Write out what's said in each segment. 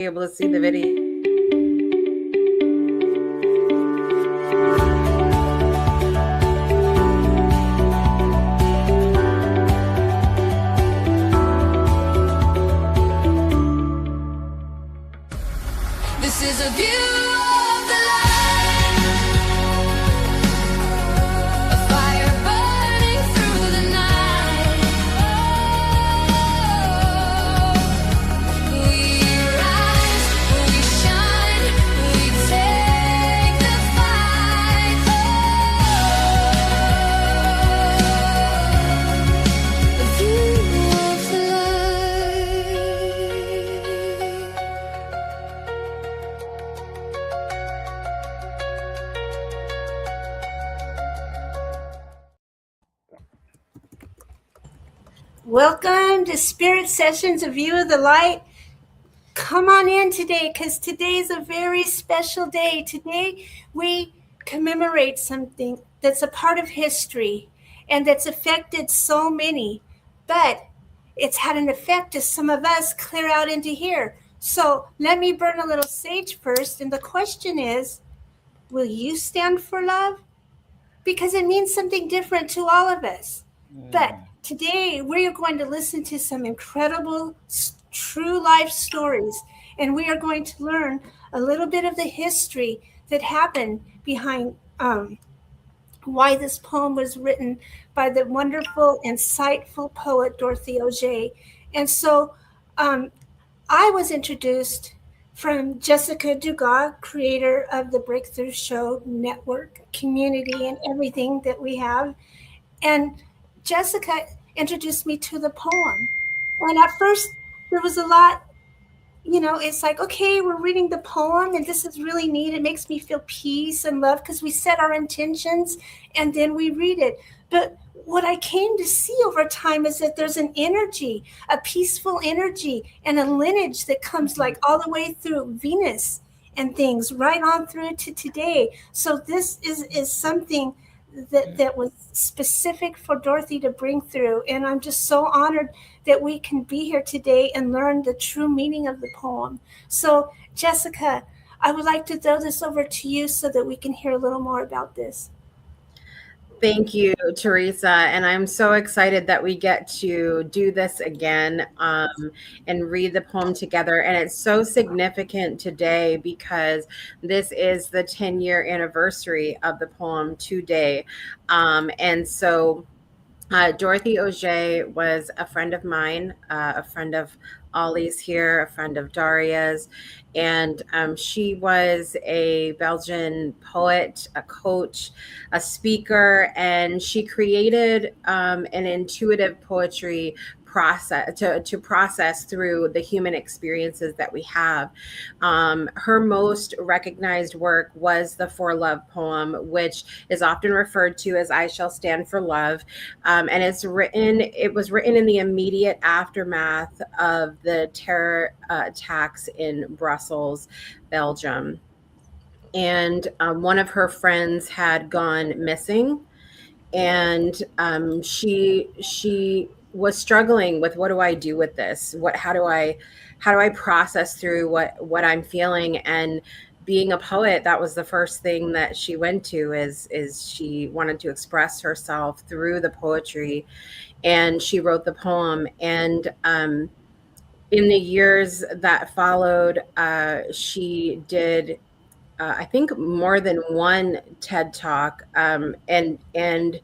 able to see the video. This is a view of the light, a fire burning through the night. We rise, we shine, we take the fight. A view of the light. Welcome to Spirit Sessions, A View of the Light. Come on in today, because today is a very special day. Today we commemorate something that's a part of history and that's affected so many, but it's had an effect to some of us clear out into here. So let me burn a little sage first, and the question is, will you stand for love? Because it means something different to all of us. But today we are going to listen to some incredible true life stories, and we are going to learn a little bit of the history that happened behind why this poem was written by the wonderful, insightful poet Dorothy Oger. And so I was introduced from Jessica Dugas, creator of the Breakthrough Show network, community, and everything that we have. And Jessica introduced me to the poem. And at first, there was a lot, it's like, okay, we're reading the poem, and this is really neat. It makes me feel peace and love because we set our intentions and then we read it. But what I came to see over time is that there's an energy, a peaceful energy, and a lineage that comes like all the way through Venus and things right on through to today. So this is something that was specific for Dorothy to bring through. And I'm just so honored that we can be here today and learn the true meaning of the poem. So Jessica, I would like to throw this over to you so that we can hear a little more about this. Thank you, Teresa. And I'm so excited that we get to do this again and read the poem together. And it's so significant today because this is the 10-year anniversary of the poem today. And so Dorothy Oger was a friend of mine, a friend of Ollie's here, a friend of Daria's, and she was a Belgian poet, a coach, a speaker, and she created an intuitive poetry process to process through the human experiences that we have. Her most recognized work was the For Love poem, which is often referred to as I Shall Stand for Love. And it was written in the immediate aftermath of the terror attacks in Brussels, Belgium. And one of her friends had gone missing, and she was struggling with, what do I do with this? How do I process through what I'm feeling? And being a poet, that was the first thing that she went to, is she wanted to express herself through the poetry, and she wrote the poem. And in the years that followed, she did I think more than one TED Talk, and in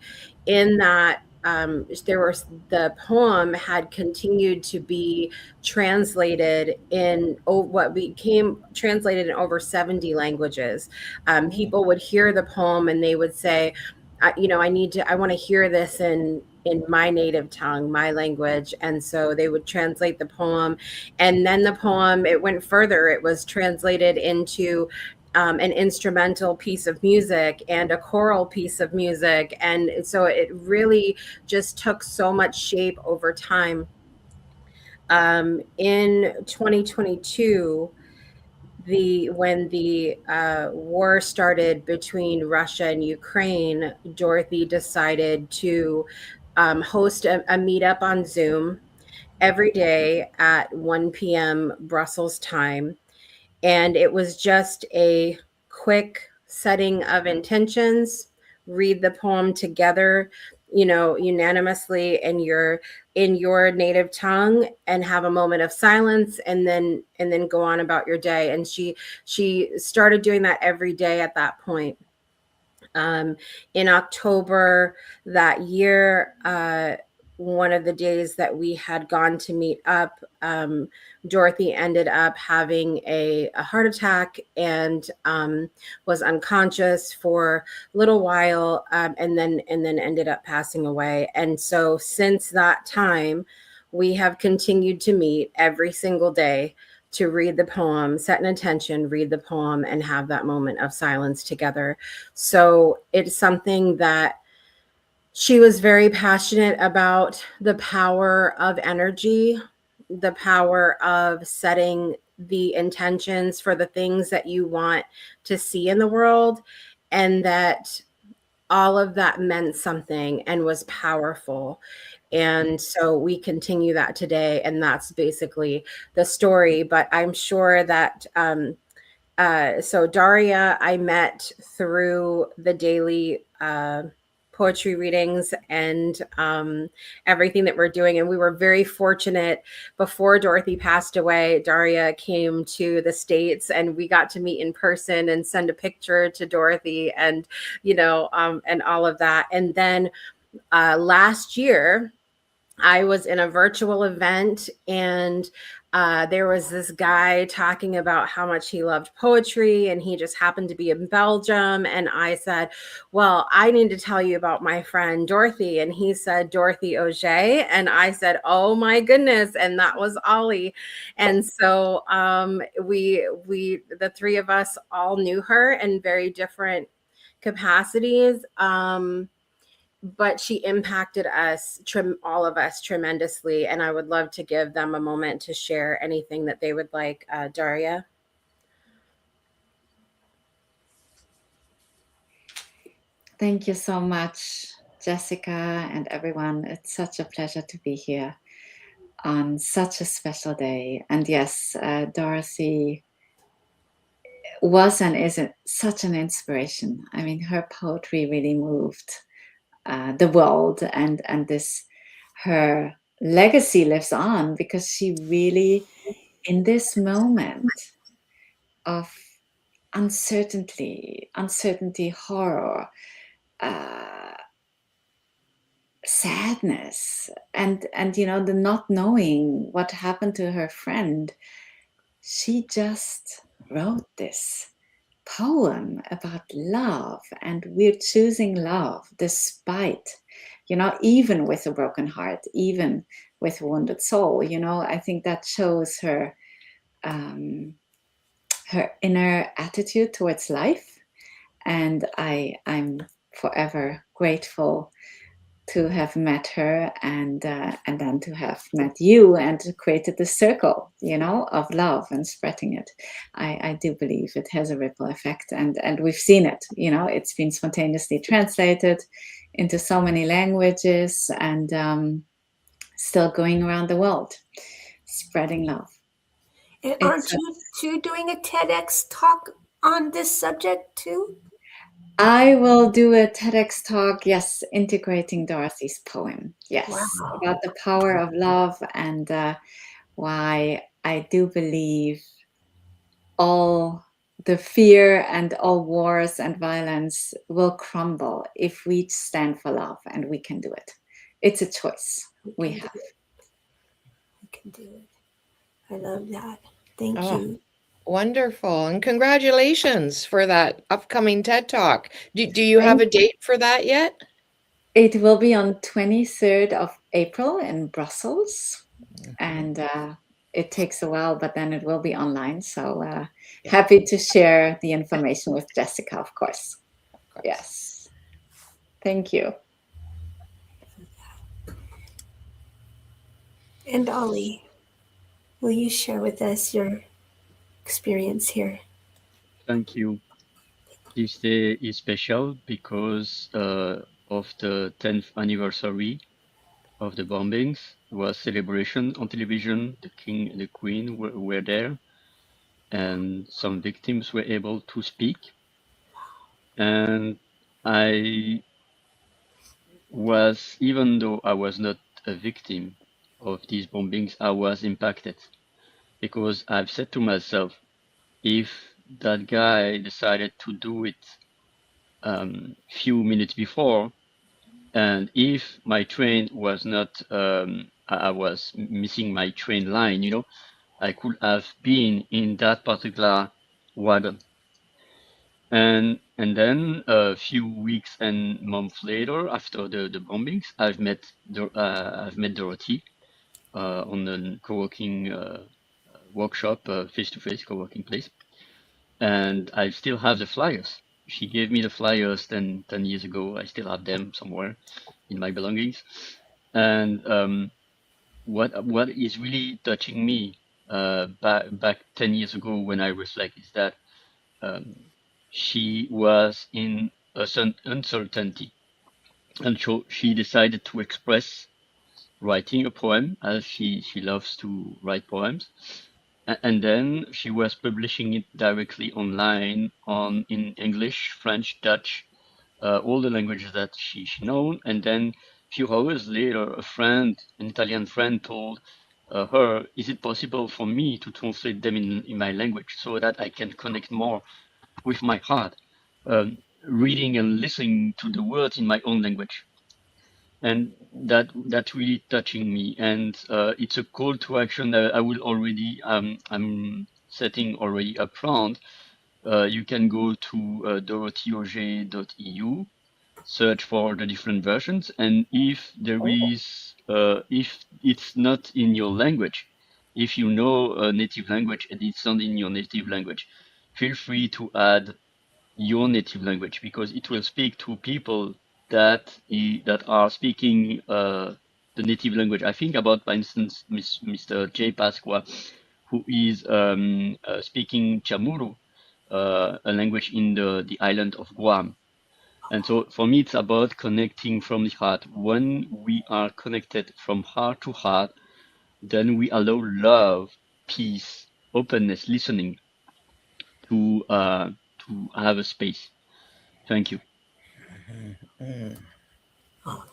that the poem had continued to be translated in what became translated in over 70 languages. People would hear the poem and they would say, I want to hear this in my native tongue, my language. And so they would translate the poem, and then the poem, it went further. It was translated into an instrumental piece of music and a choral piece of music. And so it really just took so much shape over time. In 2022, when the war started between Russia and Ukraine, Dorothy decided to host a meetup on Zoom every day at 1 p.m. Brussels time. And it was just a quick setting of intentions. Read the poem together, unanimously in your native tongue, and have a moment of silence, and then go on about your day. And she started doing that every day at that point. In October that year, one of the days that we had gone to meet up, Dorothy ended up having a heart attack, and was unconscious for a little while, and then ended up passing away. And so since that time, we have continued to meet every single day to read the poem, set an intention, read the poem, and have that moment of silence together. So it's something that she was very passionate about, the power of energy, the power of setting the intentions for the things that you want to see in the world, and that all of that meant something and was powerful. And so we continue that today. And that's basically the story. But I'm sure that so Daria, I met through the daily poetry readings and everything that we're doing. And we were very fortunate. Before Dorothy passed away, Daria came to the States, and we got to meet in person and send a picture to Dorothy, and, and all of that. And then last year, I was in a virtual event, and there was this guy talking about how much he loved poetry, and he just happened to be in Belgium. And I said, well, I need to tell you about my friend Dorothy. And he said, Dorothy Oger. And I said, oh my goodness. And that was Ollie. And so the three of us all knew her in very different capacities. But she impacted us, all of us, tremendously. And I would love to give them a moment to share anything that they would like. Daria? Thank you so much, Jessica, and everyone. It's such a pleasure to be here on such a special day. And yes, Dorothy was and is such an inspiration. I mean, her poetry really moved the world, and her legacy lives on, because she really, in this moment of uncertainty, horror, sadness, and the not knowing what happened to her friend, she just wrote this poem about love, and we're choosing love despite, even with a broken heart, even with a wounded soul. I think that shows her her inner attitude towards life, and I'm forever grateful to have met her, and then to have met you, and created this circle, of love and spreading it. I do believe it has a ripple effect, and we've seen it. It's been spontaneously translated into so many languages, and still going around the world, spreading love. And aren't you doing a TEDx talk on this subject too? I will do a TEDx talk, yes, integrating Dorothy's poem. Yes, Wow. about the power of love, and why I do believe all the fear and all wars and violence will crumble if we stand for love, and we can do it. It's a choice we have. We can do it. I love that. Thank you. Wonderful. And congratulations for that upcoming TED Talk. Do you have a date for that yet? It will be on 23rd of April in Brussels. And it takes a while, but then it will be online. So happy to share the information with Jessica, of course. Yes. Thank you. And Ollie, will you share with us your experience here? Thank you. This day is special because of the 10th anniversary of the bombings. There was celebration on television. The king and the queen were there. and some victims were able to speak. And I was, even though I was not a victim of these bombings, I was impacted because I've said to myself, if that guy decided to do it few minutes before, and if my train was not, I was missing my train line, you know, I could have been in that particular wagon. And then a few weeks and months later, after the bombings, I've met Dorothy on a co-working workshop, face-to-face co-working place, and I still have the flyers. She gave me the flyers 10 years ago. I still have them somewhere in my belongings. And what is really touching me back 10 years ago when I reflect is that um, she was in a uncertainty, and so she decided to express writing a poem, as she loves to write poems. And then she was publishing it directly online on in English, French, Dutch, all the languages that she known. And then a few hours later, a friend, an Italian friend, told her, "Is it possible for me to translate them in my language so that I can connect more with my heart, reading and listening to the words in my own language?" And that's really touching me. And it's a call to action that I will already I'm setting already up front. You can go to dorothyauger.eu, search for the different versions, and if there is if it's not in your language, if you know a native language and it's not in your native language, feel free to add your native language, because it will speak to people that are speaking the native language. I think about, for instance, Mr. J. Pasqua, who is speaking Chamorro, a language in the island of Guam. And so for me, it's about connecting from the heart. When we are connected from heart to heart, then we allow love, peace, openness, listening to have a space. Thank you.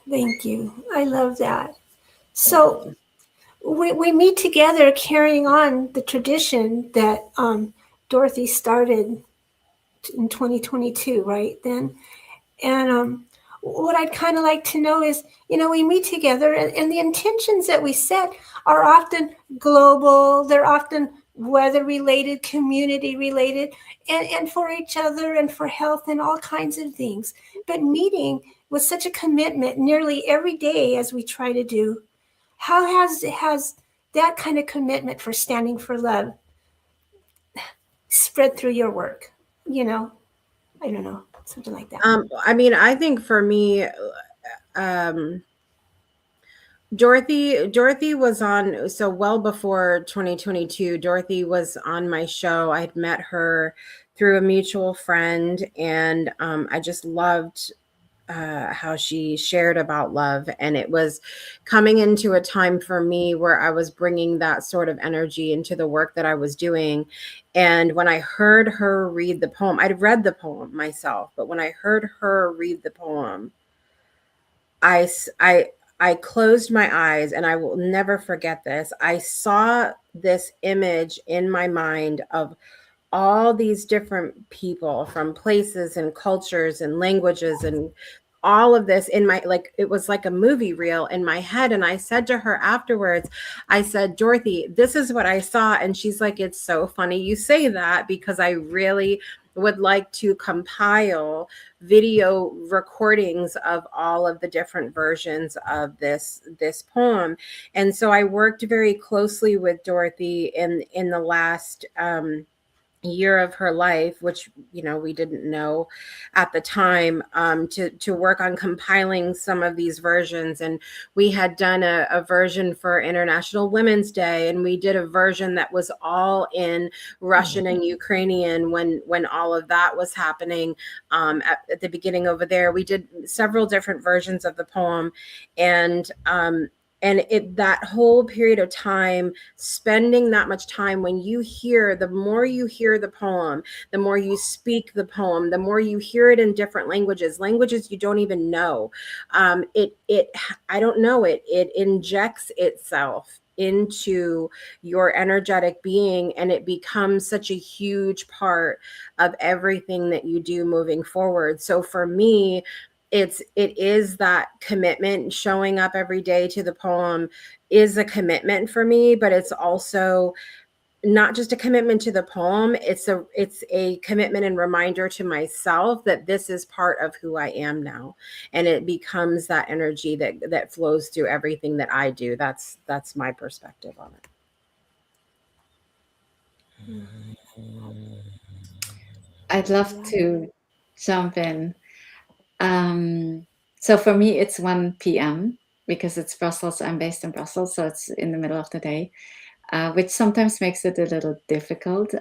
Thank you. I love that. So we meet together carrying on the tradition that Dorothy started in 2022, right then. And what I'd kind of like to know is, we meet together and the intentions that we set are often global, they're often weather related, community related, and for each other and for health and all kinds of things. But meeting with such a commitment nearly every day as we try to do, how has that kind of commitment for standing for love spread through your work? I don't know, something like that. I mean, I think for me, Dorothy was on, so well before 2022. Dorothy was on my show. I had met her through a mutual friend, and I just loved how she shared about love. And it was coming into a time for me where I was bringing that sort of energy into the work that I was doing. And when I heard her read the poem, I'd read the poem myself, but when I heard her read the poem, I, I closed my eyes, and I will never forget this. I saw this image in my mind of all these different people from places and cultures and languages and all of this in my, like, it was like a movie reel in my head. And I said to her afterwards, I said, "Dorothy, this is what I saw." And she's like, "It's so funny you say that, because I really would like to compile video recordings of all of the different versions of this poem." And so I worked very closely with Dorothy in the last year of her life, which we didn't know at the time, to work on compiling some of these versions. And we had done a version for International Women's Day, and we did a version that was all in Russian and Ukrainian when all of that was happening, at the beginning over there. We did several different versions of the poem, and And that whole period of time, spending that much time, when you hear, the more you hear the poem, the more you speak the poem, the more you hear it in different languages you don't even know. I don't know, it injects itself into your energetic being, and it becomes such a huge part of everything that you do moving forward. So for me, it is that commitment. Showing up every day to the poem is a commitment for me, but it's also not just a commitment to the poem, it's a commitment and reminder to myself that this is part of who I am now, and it becomes that energy that flows through everything that I do. That's my perspective on it. I'd love to jump in. So for me, it's 1 p.m. because it's Brussels. I'm based in Brussels, so it's in the middle of the day, which sometimes makes it a little difficult.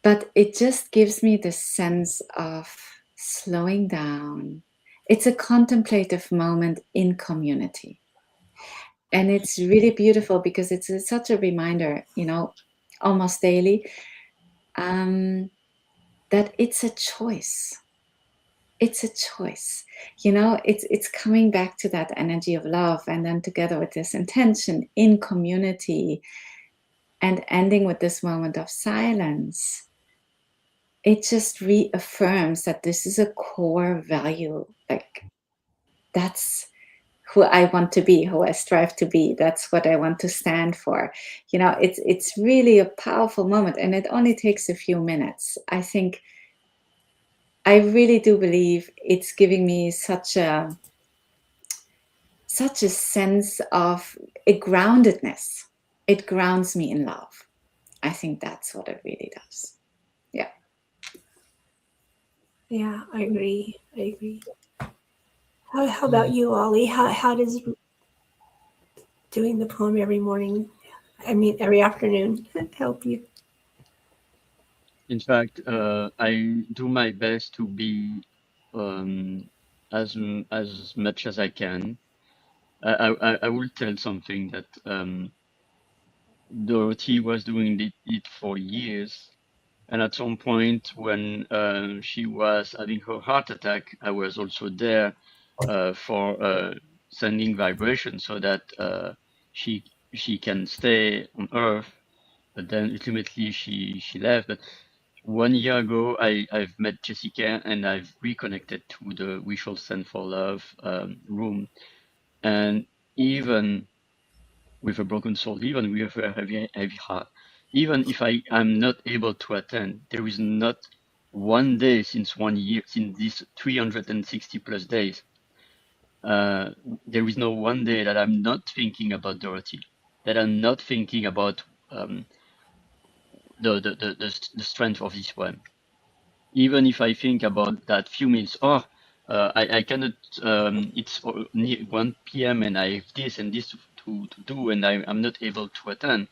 But it just gives me the sense of slowing down. It's a contemplative moment in community. And it's really beautiful because it's such a reminder, almost daily, that it's a choice. It's a choice. It's coming back to that energy of love, and then together with this intention in community and ending with this moment of silence, it just reaffirms that this is a core value. Like, that's who I want to be, who I strive to be. That's what I want to stand for. It's really a powerful moment, and it only takes a few minutes. I really do believe it's giving me such a sense of a groundedness. It grounds me in love. I think that's what it really does. Yeah. Yeah, I agree. How about you, Ollie? How does doing the poem every morning, every afternoon, help you? In fact, I do my best to be as much as I can. I will tell something that Dorothy was doing it for years, and at some point when she was having her heart attack, I was also there for sending vibration so that she can stay on Earth. But then ultimately she left. But 1 year ago, I've met Jessica and I've reconnected to the We Shall Stand for Love room. And even with a broken soul, even with a heavy heart, even if I'm not able to attend, there is not one day since 1 year, since these 360 plus days, there is no one day that I'm not thinking about Dorothy, that I'm not thinking about the strength of this poem. Even if I think about that few minutes, I cannot, it's 1 p.m. and I have this and this to do, and I'm not able to attend.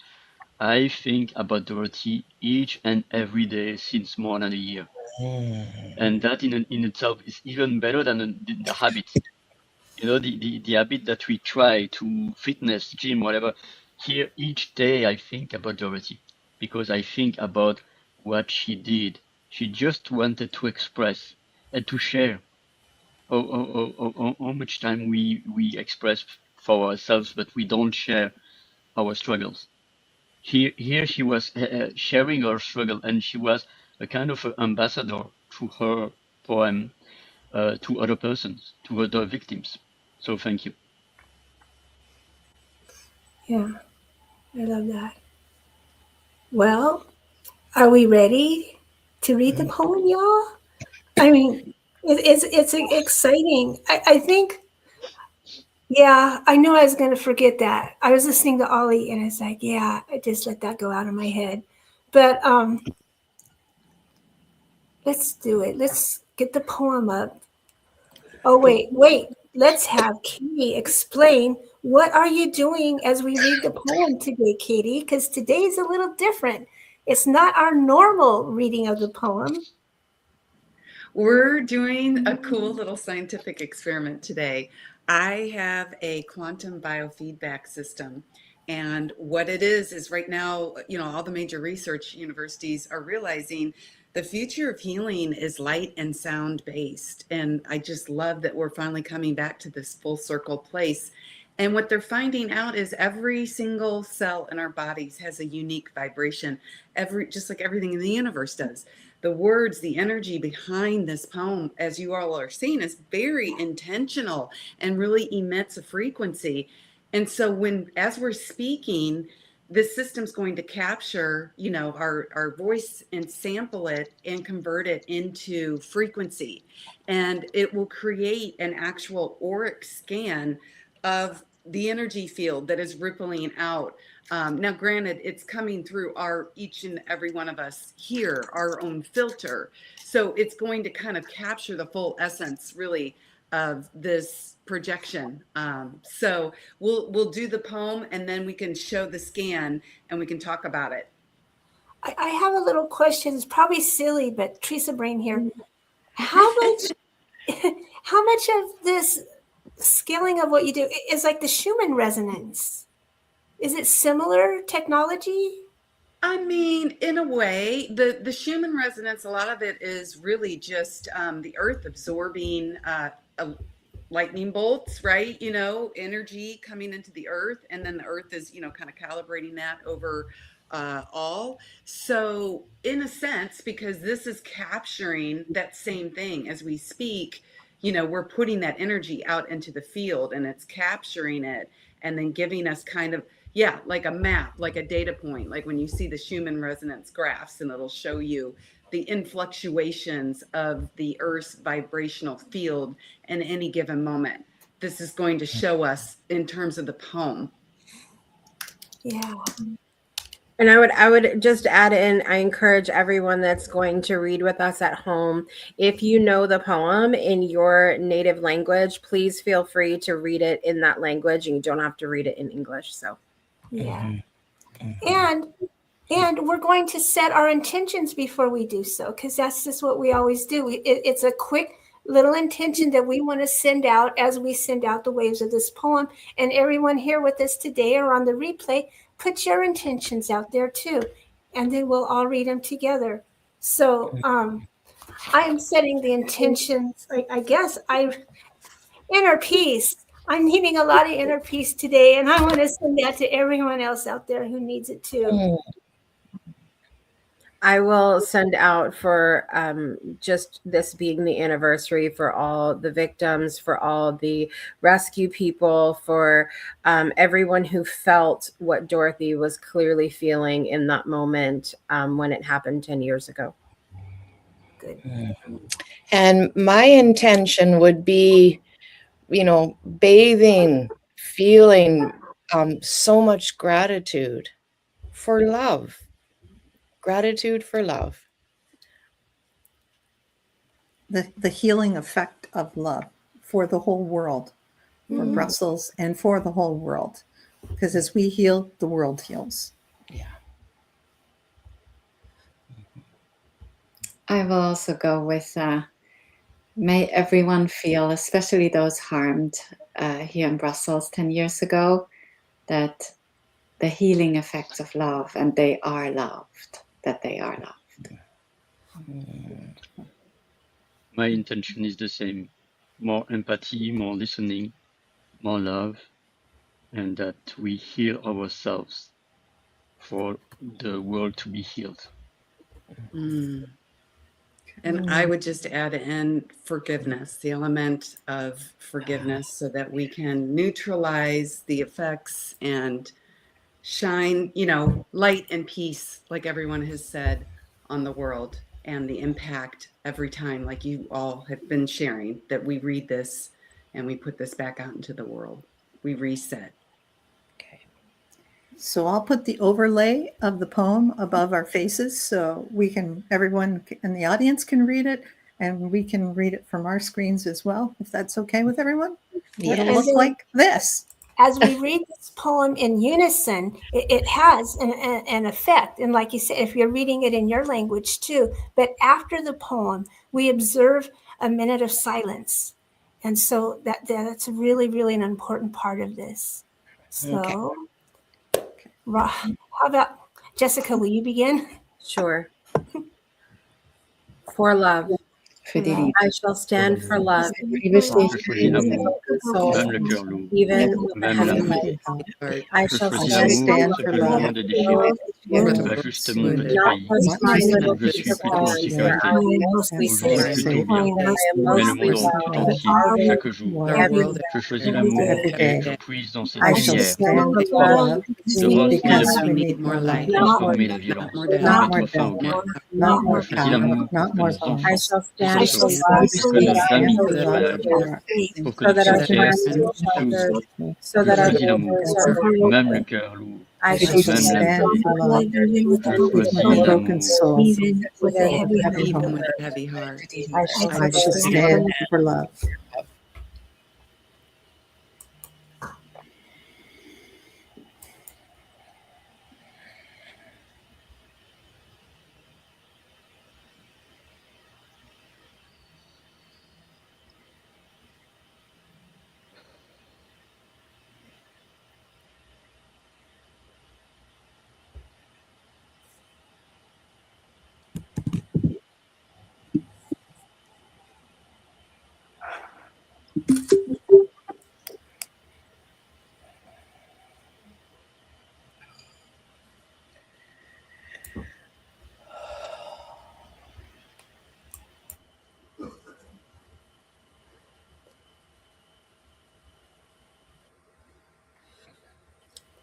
I think about Dorothy each and every day since more than a year. And that in itself is even better than the habit. The habit that we try to fitness, gym, whatever. Here, each day I think about Dorothy because I think about what she did. She just wanted to express and to share how much time we express for ourselves, but we don't share our struggles. Here she was sharing her struggle, and she was a kind of an ambassador through her poem to other persons, to other victims. So thank you. Yeah, I love that. Well, are we ready to read the poem, y'all? I mean, it's exciting. I think. Yeah, I knew I was going to forget that. I was listening to Ollie, and it's like, yeah, I just let that go out of my head. But let's do it. Let's get the poem up. Oh, wait. Let's have Katie explain what are you doing as we read the poem today, Katie? Because today's a little different. It's not our normal reading of the poem. We're doing a cool little scientific experiment today. I have a quantum biofeedback system. And what it is right now, all the major research universities are realizing the future of healing is light and sound based. And I just love that we're finally coming back to this full circle place. And what they're finding out is every single cell in our bodies has a unique vibration, just like everything in the universe does. The words, the energy behind this poem, as you all are seeing, is very intentional and really emits a frequency. And so as we're speaking, this system's going to capture, our voice and sample it and convert it into frequency. And it will create an actual auric scan of the energy field that is rippling out. Now, granted, it's coming through each and every one of us here, our own filter. So it's going to kind of capture the full essence, really, of this projection. So we'll do the poem, and then we can show the scan, and we can talk about it. I have a little question. It's probably silly, but Teresa Brain here. How much of this scaling of what you do is like the Schumann resonance? Is it similar technology? I mean, in a way, the Schumann resonance, a lot of it is really just the earth absorbing lightning bolts, right? Energy coming into the earth, and then the earth is, kind of calibrating that over all. So in a sense, because this is capturing that same thing as we speak, we're putting that energy out into the field, and it's capturing it and then giving us kind of, like a map, like a data point, like when you see the Schumann resonance graphs, and it'll show you the influctuations of the Earth's vibrational field in any given moment. This is going to show us in terms of the poem. Yeah. And I would just add in, I encourage everyone that's going to read with us at home, if you know the poem in your native language, please feel free to read it in that language, and you don't have to read it in English. So yeah. And we're going to set our intentions before we do so, because that's just what we always do. It's a quick little intention that we want to send out as we send out the waves of this poem. And everyone here with us today or on the replay, put your intentions out there too, and then we'll all read them together. So I am setting the intentions. I guess inner peace. I'm needing a lot of inner peace today, and I want to send that to everyone else out there who needs it too. I will send out for just this being the anniversary, for all the victims, for all the rescue people, for everyone who felt what Dorothy was clearly feeling in that moment when it happened 10 years ago. Good. And my intention would be, bathing, feeling so much gratitude for love. Gratitude for love. The healing effect of love for the whole world, for Brussels and for the whole world. Because as we heal, the world heals. Yeah. I will also go with may everyone feel, especially those harmed here in Brussels 10 years ago, that the healing effects of love, and they are loved, that they are loved. My intention is the same. More empathy, more listening, more love, and that we heal ourselves for the world to be healed. And I would just add in forgiveness, the element of forgiveness, so that we can neutralize the effects and shine, light and peace, like everyone has said, on the world, and the impact every time, like you all have been sharing, that we read this and we put this back out into the world. We reset. So I'll put the overlay of the poem above our faces so everyone in the audience can read it, and we can read it from our screens as well, if that's okay with everyone. Yes. It'll look like this. As we read this poem in unison, it has an effect. And like you said, if you're reading it in your language too, but after the poem, we observe a minute of silence. And so that's really, really an important part of this. So, how about Jessica? Will you begin? Sure. For love. Für die Liebe. I shall stand for love, Je choisis l'amour, soul, même le cœur lourd, even with a même heavy la heart. peine. I Je shall choisis stand l'amour, for ce que le love, monde est déchiré. Va juste mon petit not pays, for my little je piece suis of plutôt en land, for sécurité. I am mostly Aujourd'hui safe. plutôt bien, I am mais le mostly monde tout well. entier, chaque jour. Je choisis l'amour et je puise dans cette I shall lumière stand for de love, remplir because le we monde need more et de light, transformer la violence, de not mettre fin aux guerres. not more Je choisis l'amour pour que nos more enfants I shall stand s'en for sortent, love, pour que nos amis soient à l'abri, pour que so notre that our cimetière friends are s'ouvre. sheltered, so Je that our choisis l'amour, neighbors are même le cœur lourd, I shall shall même la stand peine. for love, Je choisis with a broken l'amour. soul, Even with a heavy heart. Even with a heavy heart. I shall I shall stand for love.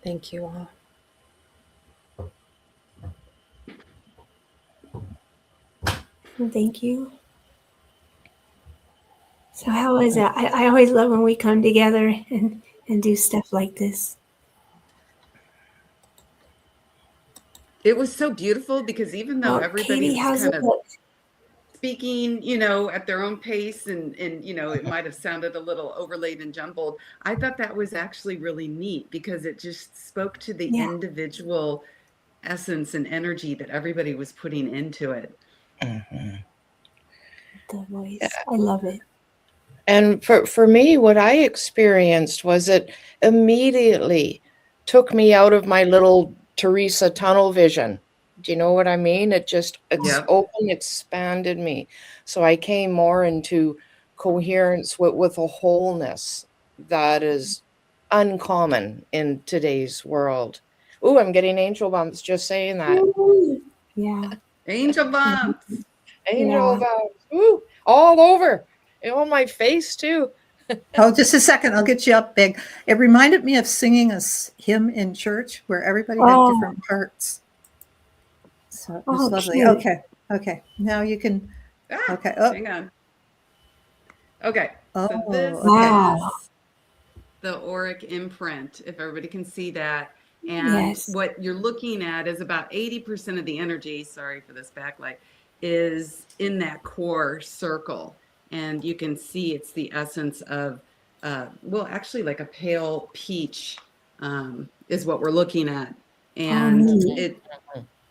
Thank you all. Thank you. So how is that? I always love when we come together and do stuff like this. It was so beautiful because even though Well, everybody Katie, was how's kind it of look? speaking, at their own pace and it might have sounded a little overlaid and jumbled. I thought that was actually really neat because it just spoke to the individual essence and energy that everybody was putting into it. The voice. I love it. And for me, what I experienced was it immediately took me out of my little Teresa tunnel vision. Do you know what I mean? It's open, expanded me. So I came more into coherence with a wholeness that is uncommon in today's world. Ooh, I'm getting angel bumps just saying that. Yeah. Angel bumps. Angel bumps. Ooh, all over. On my face too. Oh, just a second. I'll get you up big. It reminded me of singing a hymn in church where everybody had different parts. So it was lovely. Cute. Okay. Now you can. Okay. Hang on. Okay. So this is the auric imprint, if everybody can see that. And what you're looking at is about 80% of the energy, sorry for this backlight, is in that core circle. And you can see it's the essence of, actually like a pale peach is what we're looking at. And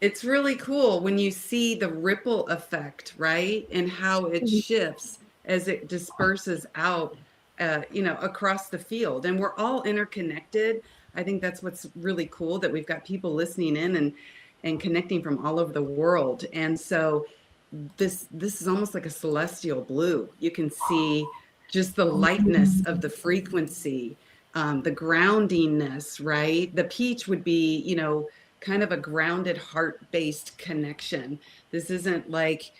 it's really cool when you see the ripple effect, right? And how it shifts as it disperses out, across the field. And we're all interconnected. I think that's what's really cool, that we've got people listening in and connecting from all over the world. And so this is almost like a celestial blue. You can see just the lightness of the frequency, the groundingness, right? The peach would be, kind of a grounded heart-based connection. This isn't like,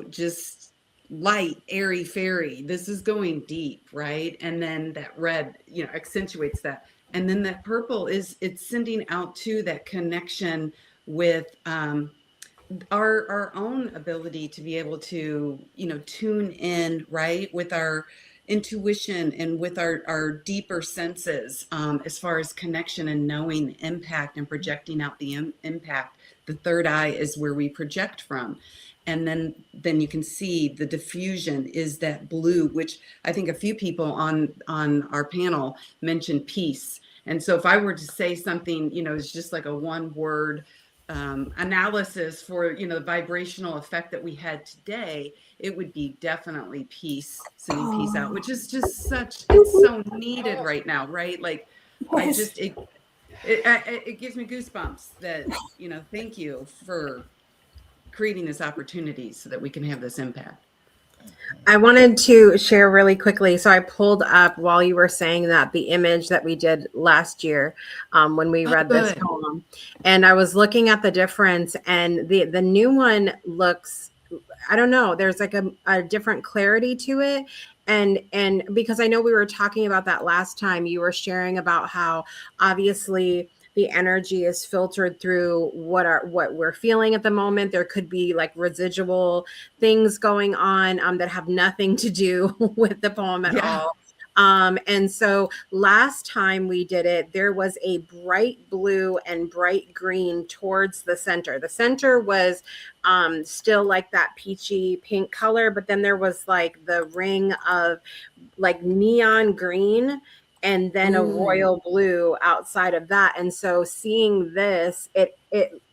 just light, airy fairy. This is going deep, right? And then that red, accentuates that. And then that purple it's sending out to that connection with our own ability to be able to, tune in, right, with our intuition and with our deeper senses, as far as connection and knowing the impact and projecting out the impact. The third eye is where we project from. And then you can see the diffusion is that blue, which I think a few people on our panel mentioned peace. And so if I were to say something, it's just like a one word analysis for, you know, the vibrational effect that we had today, it would be definitely peace, sending peace out, which is just such, it's so needed right now, right? Like, I just, it gives me goosebumps that, you know, thank you for creating this opportunity so that we can have this impact. I wanted to share really quickly. So I pulled up while you were saying that the image that we did last year when we read this poem, and I was looking at the difference, and the new one looks, I don't know, there's like a different clarity to it. And because I know we were talking about that last time, you were sharing about how obviously the energy is filtered through what we're feeling at the moment. There could be like residual things going on that have nothing to do with the poem at all. And so last time we did it, there was a bright blue and bright green towards the center. The center was still like that peachy pink color, but then there was like the ring of like neon green and then a royal blue outside of that. And so seeing this, it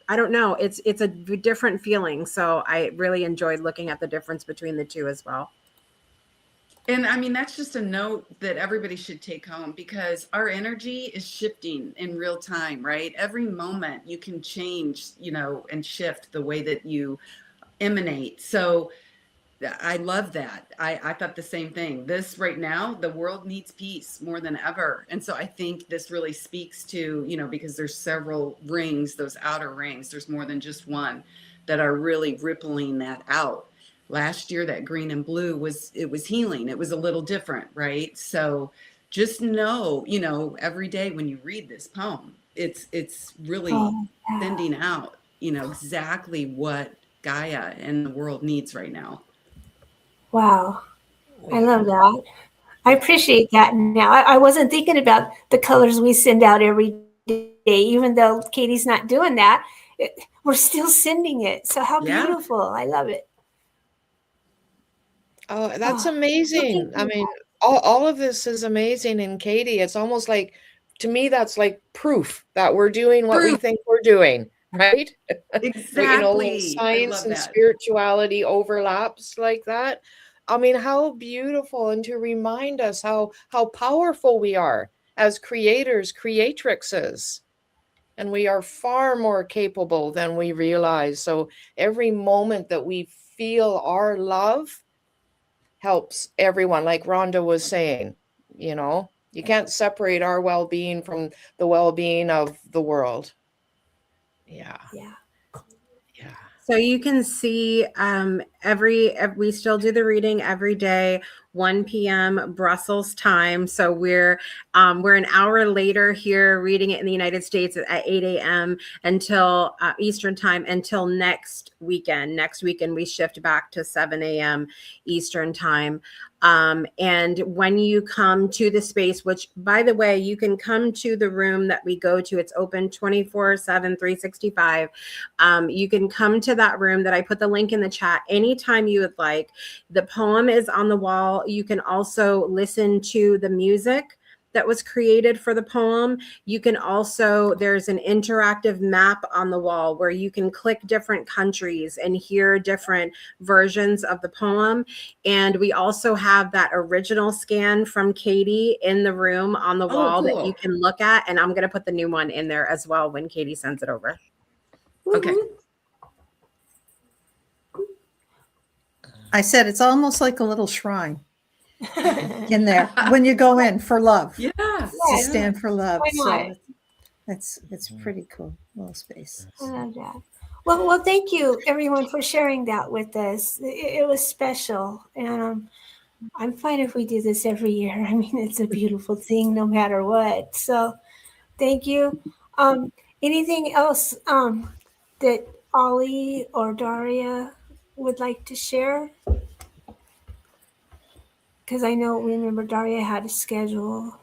I don't know, it's a different feeling. So I really enjoyed looking at the difference between the two as well. And I mean, that's just a note that everybody should take home, because our energy is shifting in real time, right? Every moment you can change, you know, and shift the way that you emanate. So I love that. I thought the same thing. This right now, the world needs peace more than ever. And so I think this really speaks to, you know, because there's several rings, those outer rings, there's more than just one, that are really rippling that out. Last year, that green and blue was healing. It was a little different, right? So just know, you know, every day when you read this poem, it's really sending out, you know, exactly what Gaia and the world needs right now. Wow. I love that. I appreciate that. Now, I wasn't thinking about the colors we send out every day, even though Katie's not doing that. We're still sending it. So how beautiful. I love it. Oh, that's amazing. I mean, all of this is amazing. And Katie, it's almost like, to me, that's like proof that we're doing what we think we're doing, right? Exactly. You know, when science and spirituality overlaps like that. I mean, how beautiful, and to remind us how powerful we are as creators, creatrixes. And we are far more capable than we realize. So every moment that we feel our love helps everyone, like Rhonda was saying. You know, you can't separate our well-being from the well-being of the world. Yeah. So you can see we still do the reading every day, 1 p.m. Brussels time. So we're an hour later here reading it in the United States at 8 a.m. until Eastern time until next weekend. Next weekend we shift back to 7 a.m. Eastern time. And when you come to the space, which by the way, you can come to the room that we go to, it's open 24/7, 365. You can come to that room that I put the link in the chat anytime you would like. The poem is on the wall. You can also listen to the music that was created for the poem. You can also, there's an interactive map on the wall where you can click different countries and hear different versions of the poem. And we also have that original scan from Katie in the room on the wall that you can look at. And I'm going to put the new one in there as well when Katie sends it over. Okay. I said it's almost like a little shrine in there when you go in for love. Yeah. To stand for love. Why not? So it's pretty cool little space. I love that. Well, thank you everyone for sharing that with us. It was special, and I'm fine if we do this every year. I mean, it's a beautiful thing, no matter what. So, thank you. Anything else that Ollie or Daria would like to share? Because I know, remember, Daria had a schedule.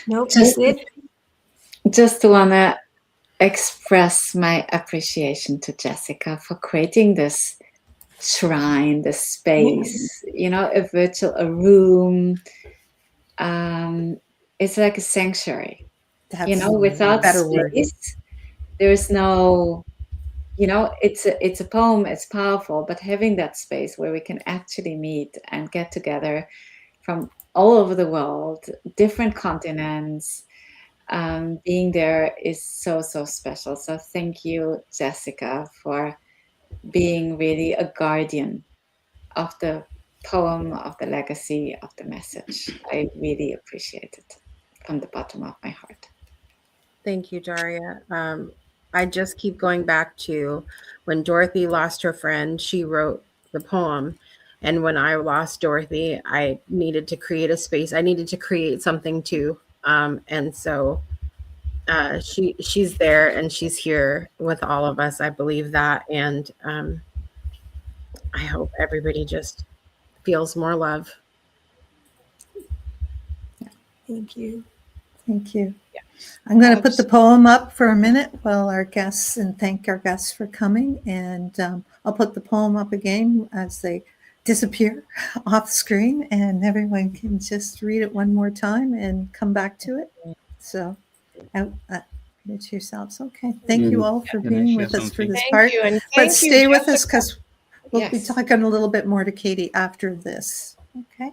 Nope. Just want to express my appreciation to Jessica for creating this shrine, this space, you know, a room it's like a sanctuary. That's Without better word. space, there's no, it's a poem, it's powerful, but having that space where we can actually meet and get together from all over the world, different continents, being there is so, so special. So thank you, Jessica, for being really a guardian of the poem, of the legacy, of the message. I really appreciate it from the bottom of my heart. Thank you, Daria. I just keep going back to when Dorothy lost her friend, she wrote the poem. And when I lost Dorothy, I needed to create a space. I needed to create something too. And so she's there and she's here with all of us. I believe that. And I hope everybody just feels more love. Thank you. Thank you. I'm going to put the poem up for a minute while our guests, and thank our guests for coming. And I'll put the poem up again as they disappear off screen, and everyone can just read it one more time and come back to it. So, it's yourselves. Okay. Thank you all for being with us for this part. But stay with us because we'll be talking a little bit more to Katie after this. Okay.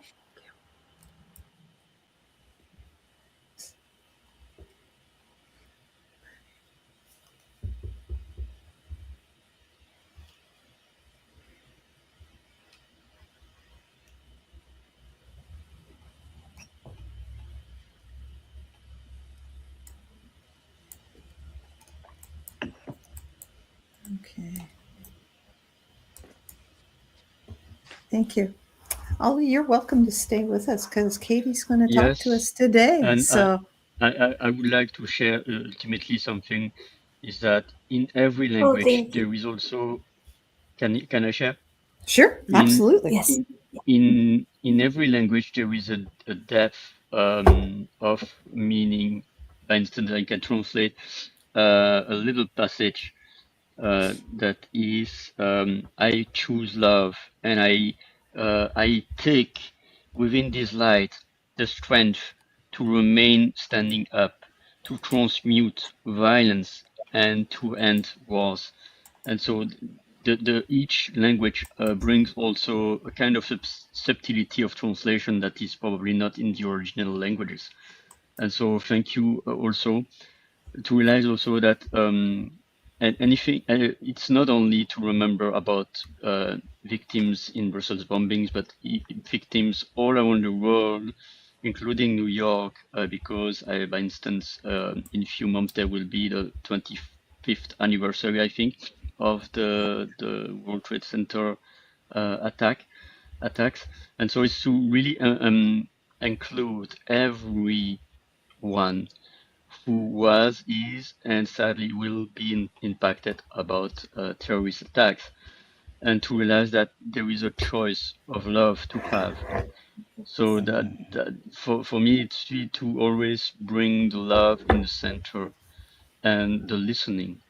Okay. Thank you. Ollie, you're welcome to stay with us because Katie's going to talk to us today. And so I would like to share ultimately something is that in every language there is also can I share? Sure, absolutely. Yes. In every language there is a depth of meaning. For instance, I can translate a little passage that is I choose love, and I take within this light the strength to remain standing up, to transmute violence, and to end wars. And so each language brings also a kind of subtlety of translation that is probably not in the original languages. And so thank you also to realize also that and anything it's not only to remember about victims in Brussels bombings, but victims all around the world, including New York, because by instance in a few months there will be the 25th anniversary, I think, of the World Trade Center attacks, and so it's to really include everyone who was, is, and sadly will be impacted about terrorist attacks, and to realize that there is a choice of love to have. So that for me, it's really to always bring the love in the center and the listening.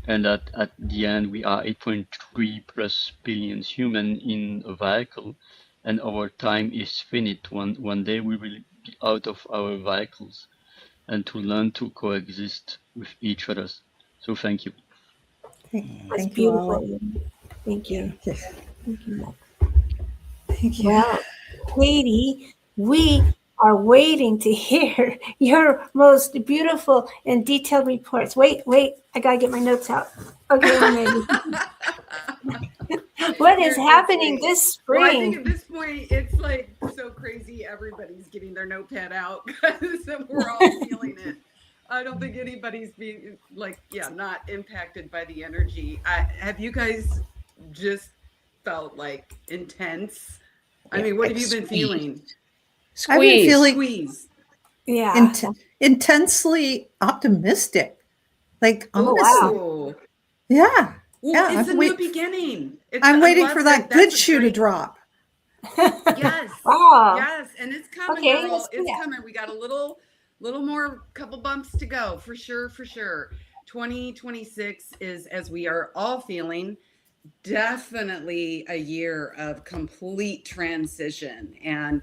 And that at the end, we are 8.3 plus billion human in a vehicle, and our time is finite. One day we will be out of our vehicles, and to learn to coexist with each other. So thank you. That's beautiful. Thank you. Thank you. Well, Katie, we are waiting to hear your most beautiful and detailed reports. Wait, I gotta get my notes out. Okay, I'm ready. What is happening this spring? Well, I think at this point it's like so crazy. Everybody's getting their notepad out because we're all feeling it. I don't think anybody's being not impacted by the energy. Have you guys just felt like intense? I mean, what have you been feeling? I've been feeling squeeze. Yeah. Intensely optimistic. Like, honestly. Wow. Yeah. Well, it's a new beginning. I'm waiting for that good shoe to drop. Yes. Wow. Yes. And it's coming, girl. It's coming. We got a little more, couple bumps to go for sure. 2026 is, as we are all feeling, definitely a year of complete transition. And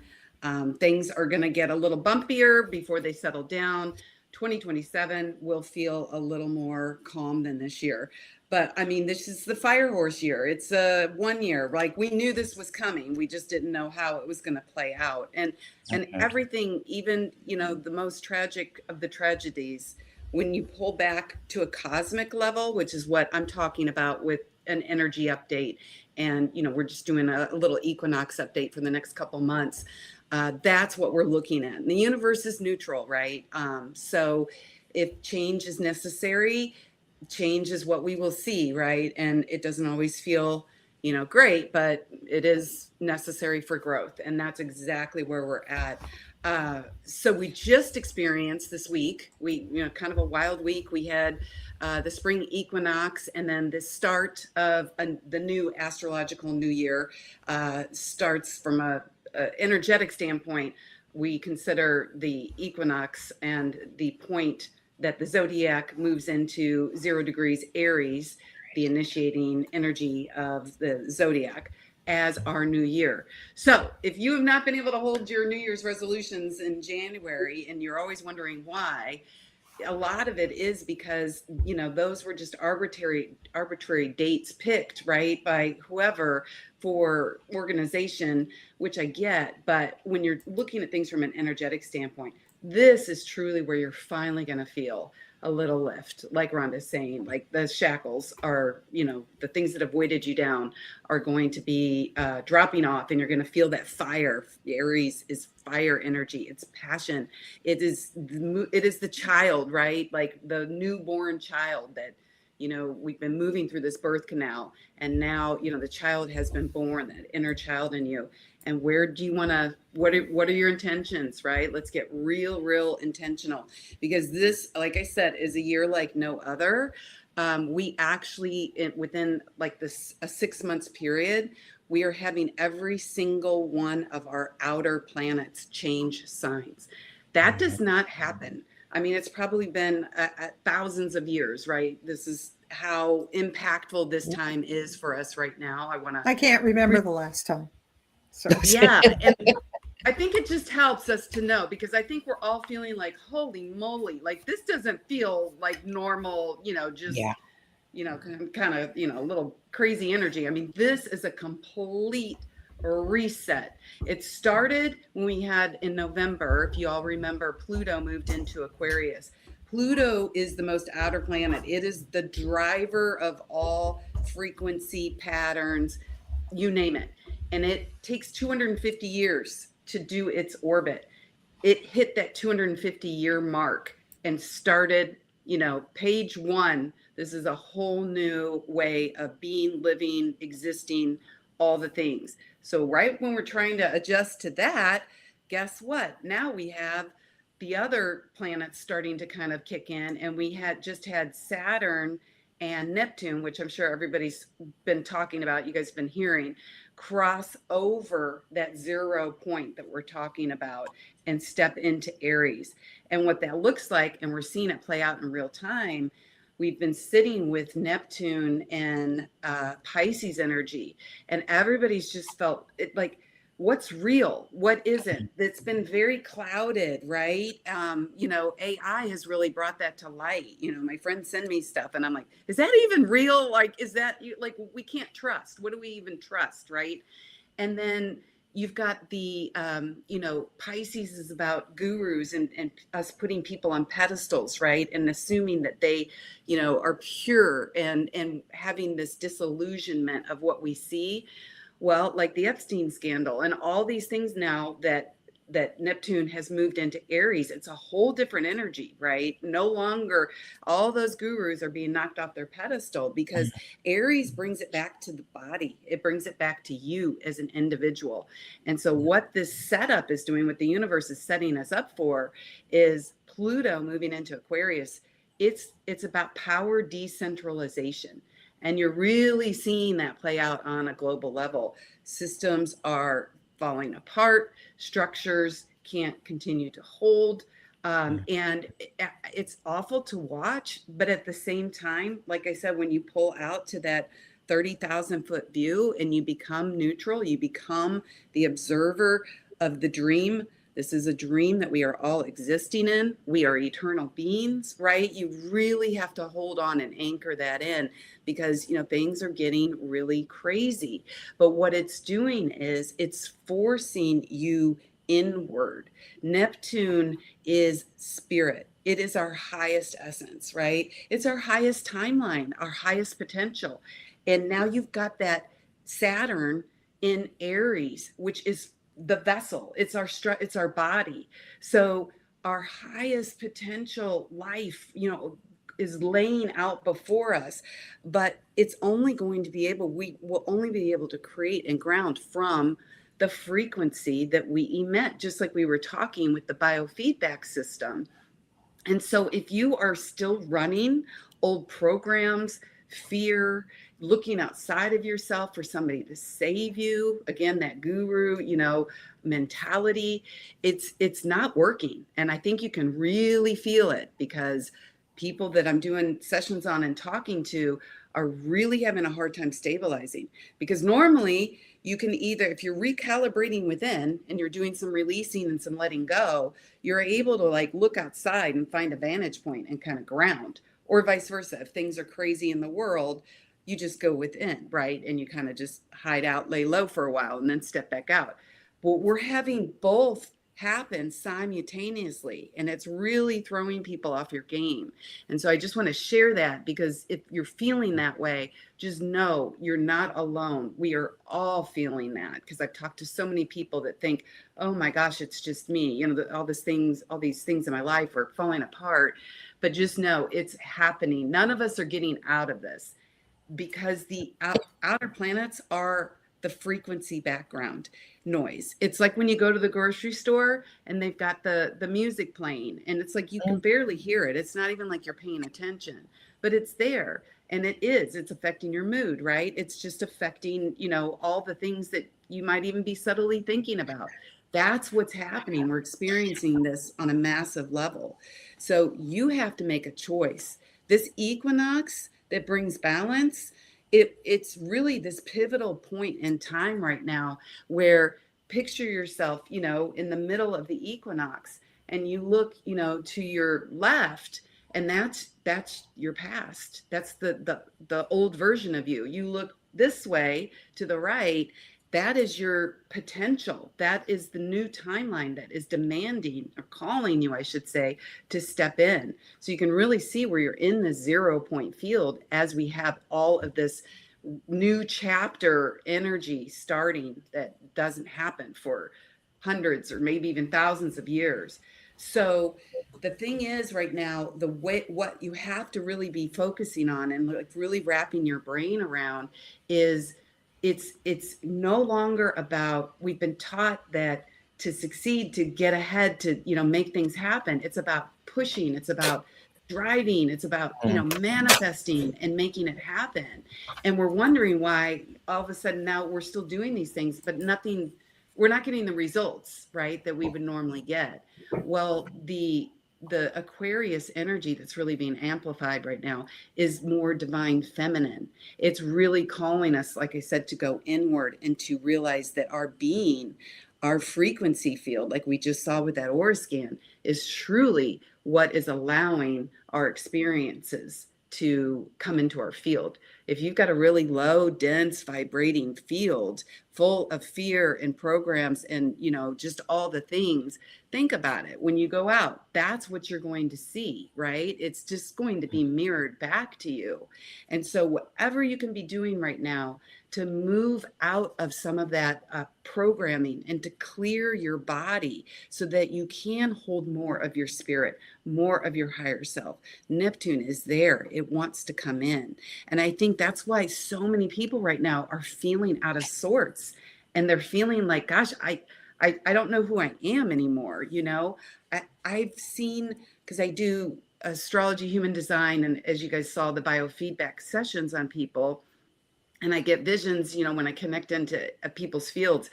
Things are going to get a little bumpier before they settle down. 2027 will feel a little more calm than this year. But I mean, this is the fire horse year. It's a 1 year. Like, we knew this was coming. We just didn't know how it was going to play out. And everything, even, you know, the most tragic of the tragedies, when you pull back to a cosmic level, which is what I'm talking about with an energy update, and, you know, we're just doing a little equinox update for the next couple months. That's what we're looking at. And the universe is neutral, right? So if change is necessary, change is what we will see, right? And it doesn't always feel, you know, great, but it is necessary for growth. And that's exactly where we're at. So we just experienced this week, kind of a wild week. We had the spring equinox, and then the start of the new astrological new year starts from a energetic standpoint. We consider the equinox and the point that the zodiac moves into 0 degrees Aries, the initiating energy of the zodiac, as our new year. So if you have not been able to hold your New Year's resolutions in January, and you're always wondering why, a lot of it is because, you know, those were just arbitrary dates picked, right, by whoever for organization, which I get. But when you're looking at things from an energetic standpoint, this is truly where you're finally going to feel a little lift. Like Rhonda's saying, like, the shackles are, you know, the things that have weighted you down are going to be dropping off, and you're going to feel that fire. Aries is fire energy. It's passion. It is the child, right? Like the newborn child that, you know, we've been moving through this birth canal, and now, you know, the child has been born, that inner child in you. And where do you want to, what are your intentions, right? Let's get real intentional, because this, like I said, is a year like no other. We actually, within like this, a 6 months period, we are having every single one of our outer planets change signs. That does not happen. I mean, it's probably been thousands of years, right? This is how impactful this time is for us right now. I can't remember the last time. So yeah, and I think it just helps us to know, because I think we're all feeling like, holy moly, like this doesn't feel like normal, you know, just, you know, kind of, you know, a little crazy energy. I mean, this is a complete reset. It started when we had, in November, if you all remember, Pluto moved into Aquarius. Pluto is the most outer planet. It is the driver of all frequency patterns, you name it. And it takes 250 years to do its orbit. It hit that 250 year mark and started, you know, page 1. This is a whole new way of being, living, existing, all the things. So right when we're trying to adjust to that, guess what? Now we have the other planets starting to kind of kick in, and we had Saturn and Neptune, which I'm sure everybody's been talking about, you guys have been hearing, cross over that 0 point that we're talking about and step into Aries. And what that looks like, and we're seeing it play out in real time, we've been sitting with Neptune and Pisces energy, and everybody's just felt it, like, what's real, what isn't. It's been very clouded, right? You know, AI has really brought that to light. You know, my friends send me stuff and I'm like, is that even real? Like, is that, like, we can't trust. What do we even trust, right? And then you've got the, you know, Pisces is about gurus and us putting people on pedestals, right? And assuming that they, you know, are pure, and having this disillusionment of what we see. Well, like the Epstein scandal and all these things now that Neptune has moved into Aries, it's a whole different energy, right? No longer all those gurus are being knocked off their pedestal, because Aries brings it back to the body. It brings it back to you as an individual. And so what this setup is doing, what the universe is setting us up for, is Pluto moving into Aquarius. It's about power decentralization. And you're really seeing that play out on a global level. Systems are falling apart. Structures can't continue to hold. And it's awful to watch. But at the same time, like I said, when you pull out to that 30,000 foot view and you become neutral, you become the observer of the dream. This is a dream that we are all existing in. We are eternal beings, right? You really have to hold on and anchor that in, because, you know, things are getting really crazy. But what it's doing is it's forcing you inward. Neptune is spirit. It is our highest essence, right? It's our highest timeline, our highest potential. And now you've got that Saturn in Aries, which is the vessel. It's our body. So our highest potential life, you know, is laying out before us, but it's only going to be able, we will only be able to create and ground from the frequency that we emit, just like we were talking with the biofeedback system. And so if you are still running old programs, fear, looking outside of yourself for somebody to save you, again, that guru, you know, mentality, it's not working. And I think you can really feel it, because people that I'm doing sessions on and talking to are really having a hard time stabilizing. Because normally you can either, if you're recalibrating within and you're doing some releasing and some letting go, you're able to like look outside and find a vantage point and kind of ground, or vice versa. If things are crazy in the world, you just go within, right? And you kind of just hide out, lay low for a while, and then step back out. But we're having both happen simultaneously, and it's really throwing people off your game. And so I just want to share that, because if you're feeling that way, just know you're not alone. We are all feeling that, because I've talked to so many people that think, oh my gosh, it's just me, you know, all these things in my life are falling apart. But just know it's happening. None of us are getting out of this, because the outer planets are the frequency background noise. It's like when you go to the grocery store and they've got the music playing, and it's like you can barely hear it. It's not even like you're paying attention, but it's there. And it's affecting your mood, right? It's just affecting, you know, all the things that you might even be subtly thinking about. That's what's happening. We're experiencing this on a massive level. So you have to make a choice. This equinox that brings balance, it's really this pivotal point in time right now, where picture yourself, you know, in the middle of the equinox, and you look, you know, to your left, and that's your past. That's the old version of you. You look this way to the right, that is your potential. That is the new timeline that is demanding, or calling you, I should say, to step in. So you can really see where you're in the 0 point field, as we have all of this new chapter energy starting that doesn't happen for hundreds or maybe even thousands of years. So the thing is right now, what you have to really be focusing on and like really wrapping your brain around is it's no longer about, we've been taught that to succeed, to get ahead, to, you know, make things happen. It's about pushing, it's about driving, it's about, you know, manifesting and making it happen. And we're wondering why all of a sudden now we're still doing these things, but we're not getting the results, right, that we would normally get. Well, the Aquarius energy that's really being amplified right now is more divine feminine. It's really calling us, like I said, to go inward and to realize that our being, our frequency field, like we just saw with that aura scan, is truly what is allowing our experiences to come into our field. If you've got a really low, dense, vibrating field full of fear and programs and, you know, just all the things, think about it. When you go out, that's what you're going to see, right? It's just going to be mirrored back to you. And so whatever you can be doing right now to move out of some of that programming and to clear your body so that you can hold more of your spirit, more of your higher self. Neptune is there. It wants to come in. And I think that's why so many people right now are feeling out of sorts. And they're feeling like, gosh, I don't know who I am anymore. You know, I've seen, because I do astrology, human design, and as you guys saw, the biofeedback sessions on people, and I get visions, you know, when I connect into people's fields.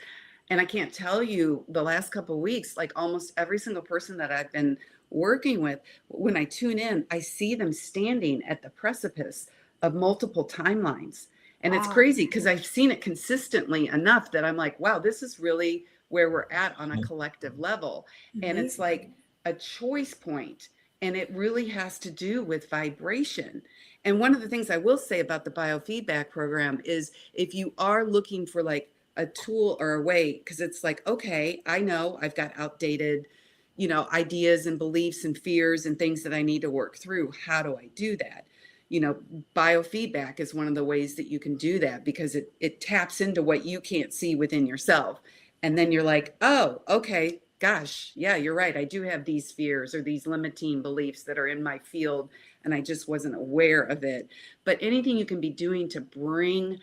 And I can't tell you, the last couple of weeks, like almost every single person that I've been working with, when I tune in, I see them standing at the precipice of multiple timelines. And it's crazy because I've seen it consistently enough that I'm like, wow, this is really where we're at on a collective level. And it's Amazing. like a choice point, and it really has to do with vibration. And one of the things I will say about the biofeedback program is if you are looking for like a tool or a way, because it's like, okay, I know I've got outdated, ideas and beliefs and fears and things that I need to work through. How do I do that? Biofeedback is one of the ways that you can do that, because it taps into what you can't see within yourself. And then you're like, oh, okay, gosh, yeah, you're right. I do have these fears or these limiting beliefs that are in my field, and I just wasn't aware of it. But anything you can be doing to bring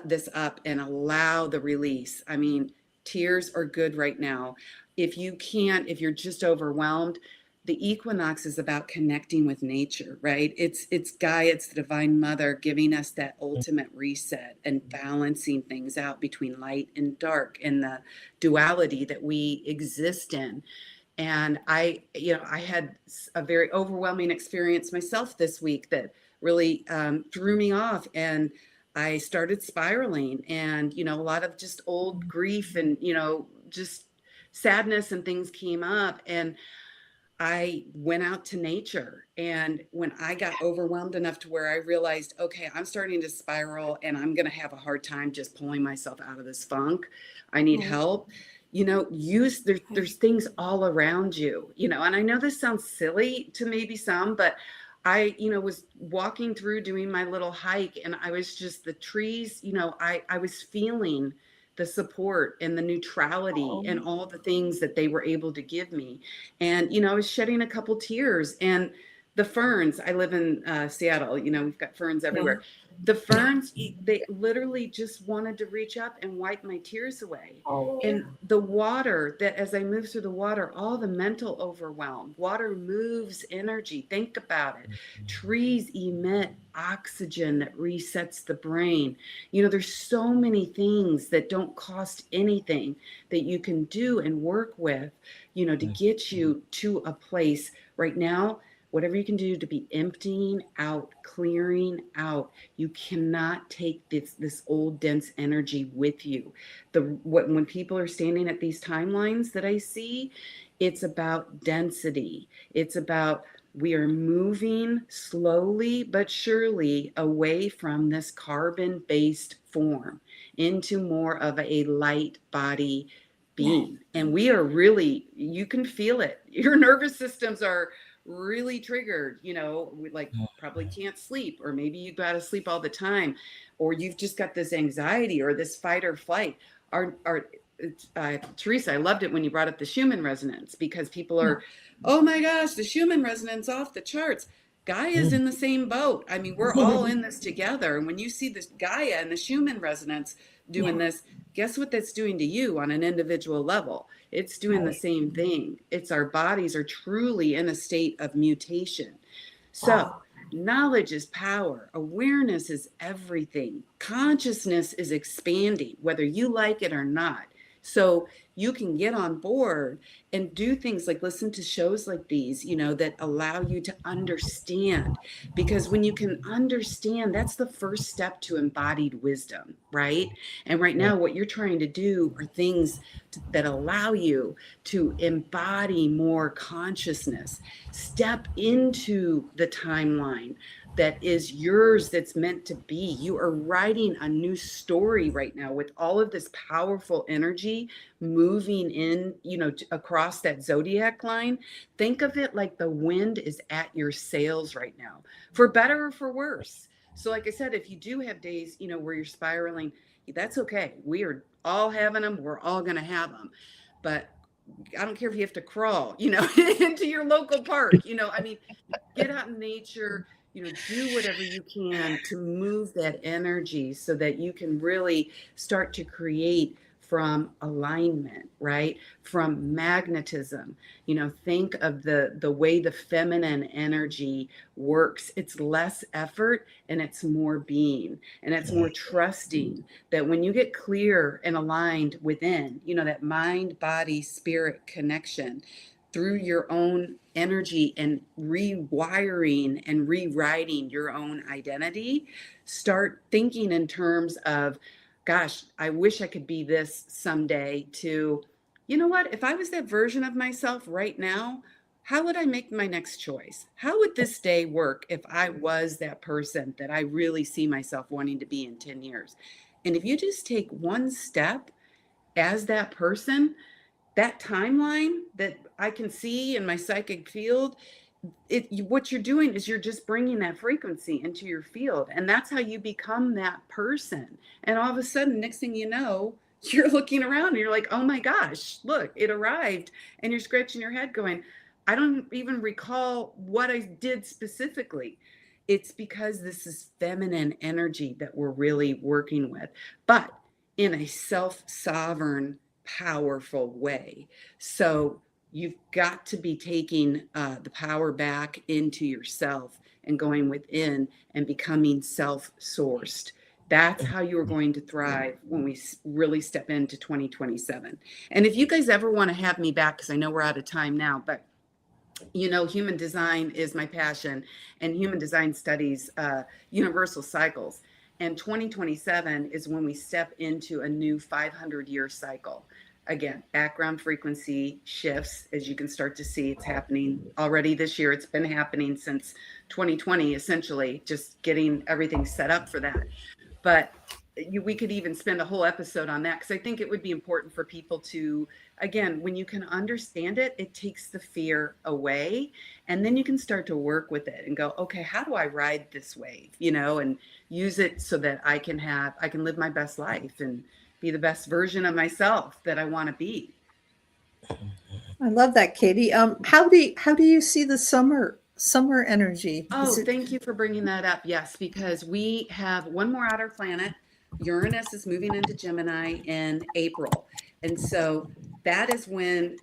this up and allow the release. I mean, tears are good right now. If you're just overwhelmed, the equinox is about connecting with nature, right? It's Gaia, it's the divine mother giving us that ultimate reset and balancing things out between light and dark and the duality that we exist in. And I had a very overwhelming experience myself this week that really threw me off, and I started spiraling, and a lot of just old grief and just sadness and things came up, and I went out to nature. And when I got overwhelmed enough to where I realized, okay, I'm starting to spiral and I'm going to have a hard time just pulling myself out of this funk. I need help. There's things all around you, and I know this sounds silly to maybe some, but I, was walking through doing my little hike, and I was just the trees, I was feeling the support and the neutrality and all the things that they were able to give me. And, I was shedding a couple tears, and the ferns, I live in Seattle, we've got ferns everywhere. The ferns, they literally just wanted to reach up and wipe my tears away. And the water, that as I move through the water, all the mental overwhelm, water moves energy. Think about it. Trees emit oxygen that resets the brain. There's so many things that don't cost anything that you can do and work with, to get you to a place right now. Whatever you can do to be emptying out, clearing out. You cannot take this old dense energy with you. When people are standing at these timelines that I see, it's about density. It's about we are moving slowly but surely away from this carbon-based form into more of a light body being. And we are really, you can feel it. Your nervous systems are really triggered, we probably can't sleep, or maybe you got to sleep all the time, or you've just got this anxiety or this fight or flight. Teresa, I loved it when you brought up the Schumann resonance, because people are, oh my gosh, the Schumann resonance off the charts. Gaia is in the same boat. I mean, we're all in this together. And when you see this Gaia and the Schumann resonance doing this, guess what that's doing to you on an individual level? It's doing the same thing. It's our bodies are truly in a state of mutation. So knowledge is power. Awareness is everything. Consciousness is expanding, whether you like it or not. So you can get on board and do things like listen to shows like these, that allow you to understand. Because when you can understand, that's the first step to embodied wisdom, right? And right now, what you're trying to do are things that allow you to embody more consciousness, step into the timeline that is yours, that's meant to be. You are writing a new story right now with all of this powerful energy moving in, across that zodiac line. Think of it like the wind is at your sails right now, for better or for worse. So like I said, if you do have days, where you're spiraling, that's okay. We are all having them. We're all going to have them. But I don't care if you have to crawl, into your local park, I mean, get out in nature, do whatever you can to move that energy so that you can really start to create from alignment, right? From magnetism. Think of the way the feminine energy works. It's less effort and it's more being, and it's more trusting that when you get clear and aligned within, that mind, body, spirit connection through your own energy and rewiring and rewriting your own identity, start thinking in terms of gosh, I wish I could be this someday, to, you know what, if I was that version of myself right now, how would I make my next choice? How would this day work if I was that person that I really see myself wanting to be in 10 years? And if you just take one step as that person, that timeline that I can see in my psychic field, what you're doing is you're just bringing that frequency into your field, and that's how you become that person. And all of a sudden, next thing you know, you're looking around and you're like, oh my gosh, look, it arrived. And you're scratching your head going, I don't even recall what I did specifically. It's because this is feminine energy that we're really working with, but in a self-sovereign, powerful way. So you've got to be taking the power back into yourself and going within and becoming self-sourced. That's how you're going to thrive when we really step into 2027. And if you guys ever want to have me back, because I know we're out of time now, but you know, human design is my passion, and human design studies universal cycles. And 2027 is when we step into a new 500-year cycle. Again, background frequency shifts, as you can start to see. It's happening already this year. It's been happening since 2020, essentially, just getting everything set up for that. But we could even spend a whole episode on that, because I think it would be important for people to, again, when you can understand it, it takes the fear away, and then you can start to work with it and go, okay, how do I ride this wave, you know, and use it so that I can live my best life and be the best version of myself that I want to be. I love that, Katie. How do you see the summer energy? Thank you for bringing that up. Yes, because we have one more outer planet. Uranus is moving into Gemini in April. And so that is when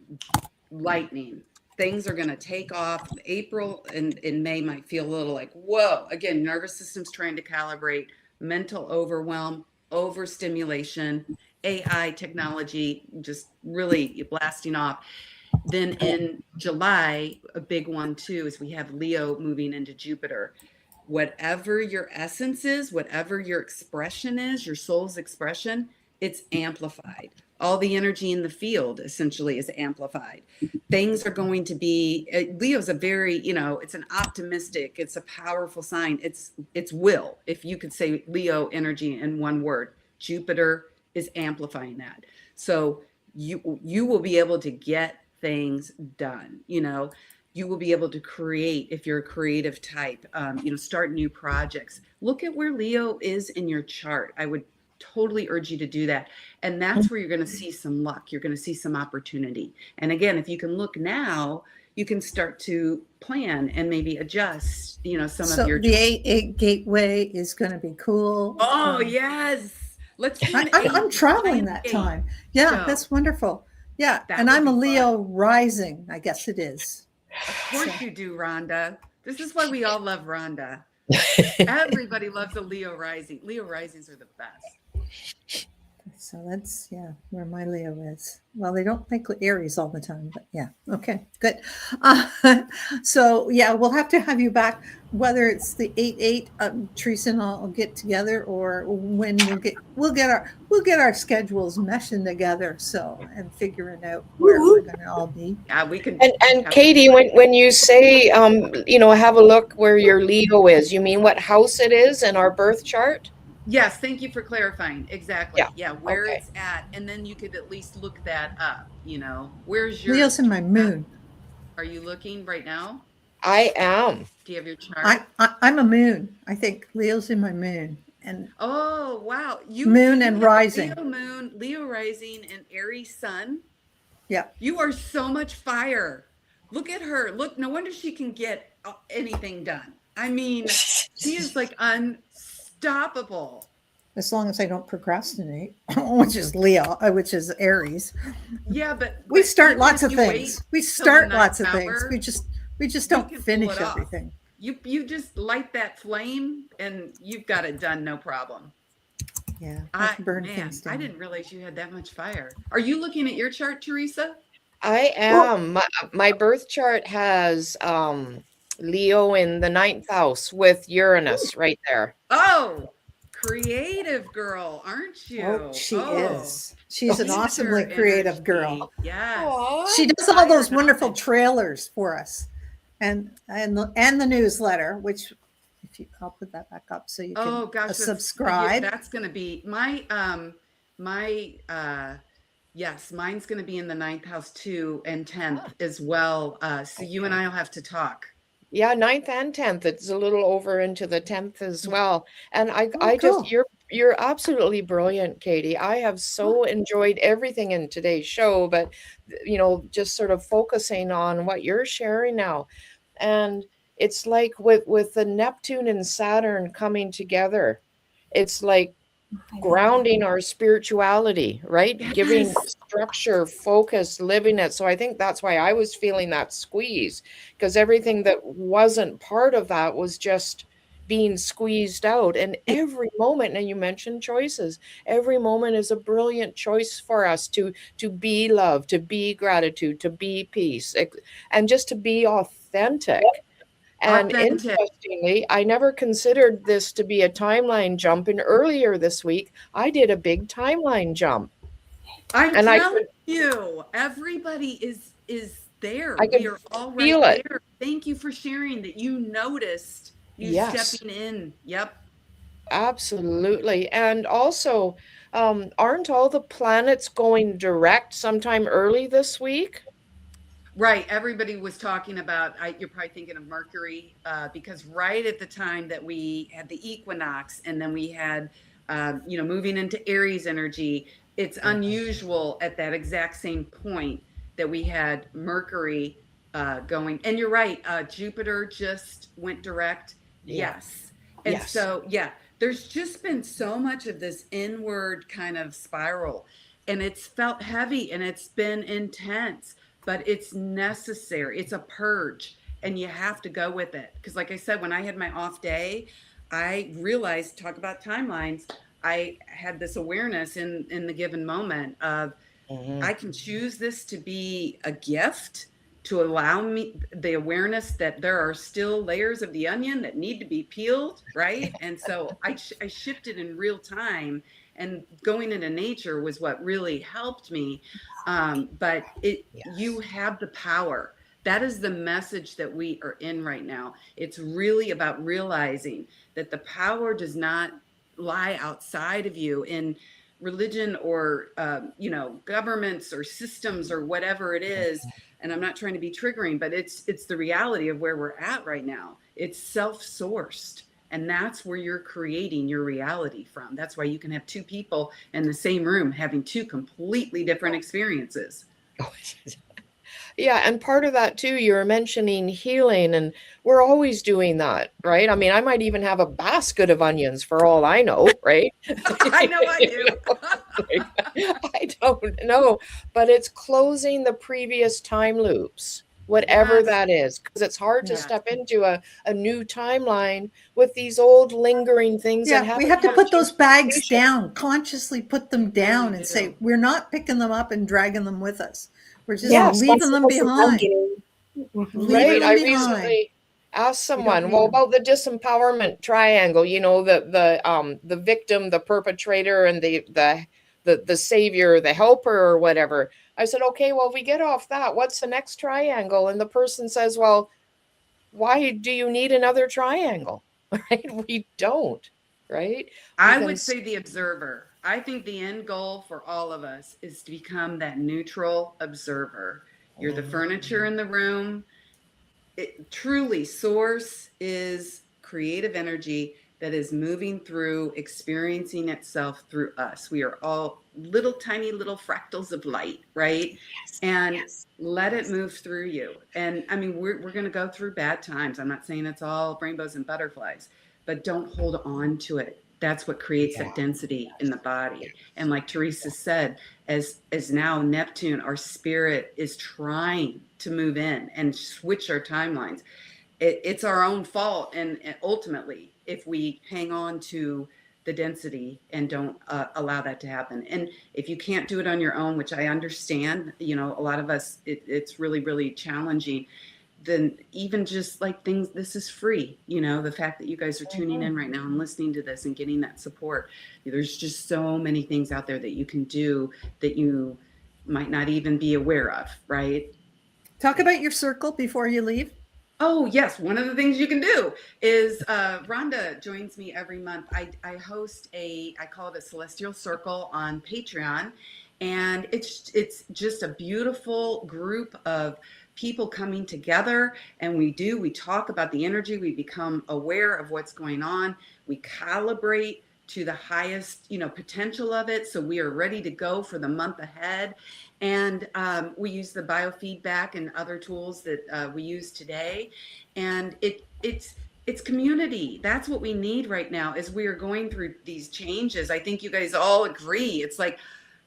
lightning, things are going to take off. April and in May might feel a little like, whoa, again, nervous system's trying to calibrate, mental overwhelm, overstimulation, AI technology just really blasting off. Then in July, a big one too, is we have Leo moving into Jupiter. Whatever your essence is, whatever your expression is, your soul's expression, it's amplified. All the energy in the field essentially is amplified. Things are going to be, Leo's a very, you know, it's an optimistic, it's a powerful sign. It's will, if you could say Leo energy in one word. Jupiter is amplifying that. So you will be able to get things done, you know. You will be able to create if you're a creative type, you know, start new projects. Look at where Leo is in your chart. I would totally urge you to do that. And that's where you're going to see some luck. You're going to see some opportunity. And again, if you can look now, you can start to plan and maybe adjust, you know, some of your. The 8 gateway is going to be cool. Oh, yes. Let's do I'm traveling that time. Yeah, so that's wonderful. Yeah. And I'm a Leo rising, I guess it is. Of course you do, Rhonda. This is why we all love Rhonda. Everybody loves a Leo rising. Leo risings are the best. So that's, where my Leo is. Well, they don't think Aries all the time, but yeah. Okay, good. So we'll have to have you back, whether it's the 8/8, Teresa and I'll get together, or when we'll get our schedules meshing together, and figuring out where we're going to all be. Yeah, we can. And Katie, when you say, you know, have a look where your Leo is, you mean what house it is in our birth chart? Yes, thank you for clarifying. Exactly. Yeah, where it's at. And then you could at least look that up, you know. Where's your Leo's in my moon. Are you looking right now? I am. Do you have your chart? I'm a moon. I think Leo's in my moon. And oh, wow. Moon and rising. Leo rising and Aries sun. Yeah. You are so much fire. Look at her. Look, no wonder she can get anything done. I mean, she is like unstoppable. As long as I don't procrastinate, which is Leo, which is Aries. Yeah, but we start lots of things. We start lots of things. We just don't finish everything. You just light that flame and you've got it done, no problem. Yeah, burn things down. I didn't realize you had that much fire. Are you looking at your chart, Teresa? I am. My birth chart has Leo in the 9th house with Uranus right there. Oh, creative girl, aren't you? Oh, she is. She's an Future awesomely creative energy. girl. Yes. Aw. She does all those Fire wonderful knowledge. trailers for us, and the newsletter, which if you, I'll put that back up so you can Oh gosh, subscribe. that's going to be my yes, mine's going to be in the 9th house too, and 10th as well. So you and Okay. I will have to talk. Yeah, 9th and 10th. It's a little over into the 10th as well. And I Oh, just, cool. you're absolutely brilliant, Katie. I have so enjoyed everything in today's show, but just sort of focusing on what you're sharing now. And it's like with the Neptune and Saturn coming together, it's like grounding our spirituality, right? Giving Yes. structure, focus, living it. So I think that's why I was feeling that squeeze, because everything that wasn't part of that was just being squeezed out. And every moment, and you mentioned choices, every moment is a brilliant choice for us to be love, to be gratitude, to be peace, and just to be authentic. And Authentic. interestingly, I never considered this to be a timeline jump. And earlier this week, I did a big timeline jump. I'm And telling you, everybody is there. I We could are all feel right it. there. Thank you for sharing that you noticed you Yes, stepping in. Yep. absolutely. And also, aren't all the planets going direct sometime early this week? Right. Everybody was talking about, you're probably thinking of Mercury, because right at the time that we had the equinox and then we had, moving into Aries energy, it's unusual at that exact same point that we had Mercury going. And you're right, Jupiter just went direct. Yeah. Yes. And Yes. so, yeah, there's just been so much of this inward kind of spiral, and it's felt heavy and it's been intense, but it's necessary. It's a purge, and you have to go with it. Because, like I said, when I had my off day, I realized, talk about timelines, I had this awareness in the given moment of, Mhm. I can choose this to be a gift, to allow me the awareness that there are still layers of the onion that need to be peeled, right? And so I shifted in real time, and going into nature was what really helped me. But you have the power. That is the message that we are in right now. It's really about realizing that the power does not lie outside of you in religion or governments or systems or whatever it is. And I'm not trying to be triggering, but it's the reality of where we're at right now. It's self-sourced, and that's where you're creating your reality from. That's why you can have two people in the same room having two completely different experiences. Yeah, and part of that too, you were mentioning healing, and we're always doing that, right? I mean, I might even have a basket of onions for all I know, right? I know I do. I don't know, but it's closing the previous time loops, whatever Yes. that is, because it's hard to Yes. step into a new timeline with these old lingering things that Yeah, we haven't have to had put those bags transformation. down, consciously put them down we and do. say, we're not picking them up and dragging them with us. We're just Yes. leaving them behind. Leaving Right. them I behind. recently asked We don't someone, need well, them. about the disempowerment triangle, the victim, the perpetrator, and the savior, the helper, or whatever. I said, okay, well, if we get off that, what's the next triangle? And the person says, well, why do you need another triangle? Right? We don't, right? I would say the observer. I think the end goal for all of us is to become that neutral observer. You're the furniture in the room. Truly, source is creative energy that is moving through, experiencing itself through us. We are all little tiny little fractals of light, right? And let it move through you. And I mean, we're going to go through bad times. I'm not saying it's all rainbows and butterflies, but don't hold on to it. That's what creates that density in the body. And like Teresa said, as now Neptune, our spirit is trying to move in and switch our timelines. It's our own fault, and ultimately, if we hang on to the density and don't allow that to happen. And if you can't do it on your own, which I understand, a lot of us, it's really, really challenging. then even just like things, this is free, you know, the fact that you guys are tuning in right now and listening to this and getting that support. There's just so many things out there that you can do that you might not even be aware of, right? Talk about your circle before you leave. Oh, yes. One of the things you can do is Rhonda joins me every month. I host I call it a Celestial Circle on Patreon. And it's just a beautiful group of people coming together. And we talk about the energy. We become aware of what's going on. We calibrate to the highest, potential of it. So we are ready to go for the month ahead. And we use the biofeedback and other tools that we use today. And it's community. That's what we need right now as we are going through these changes. I think you guys all agree. It's like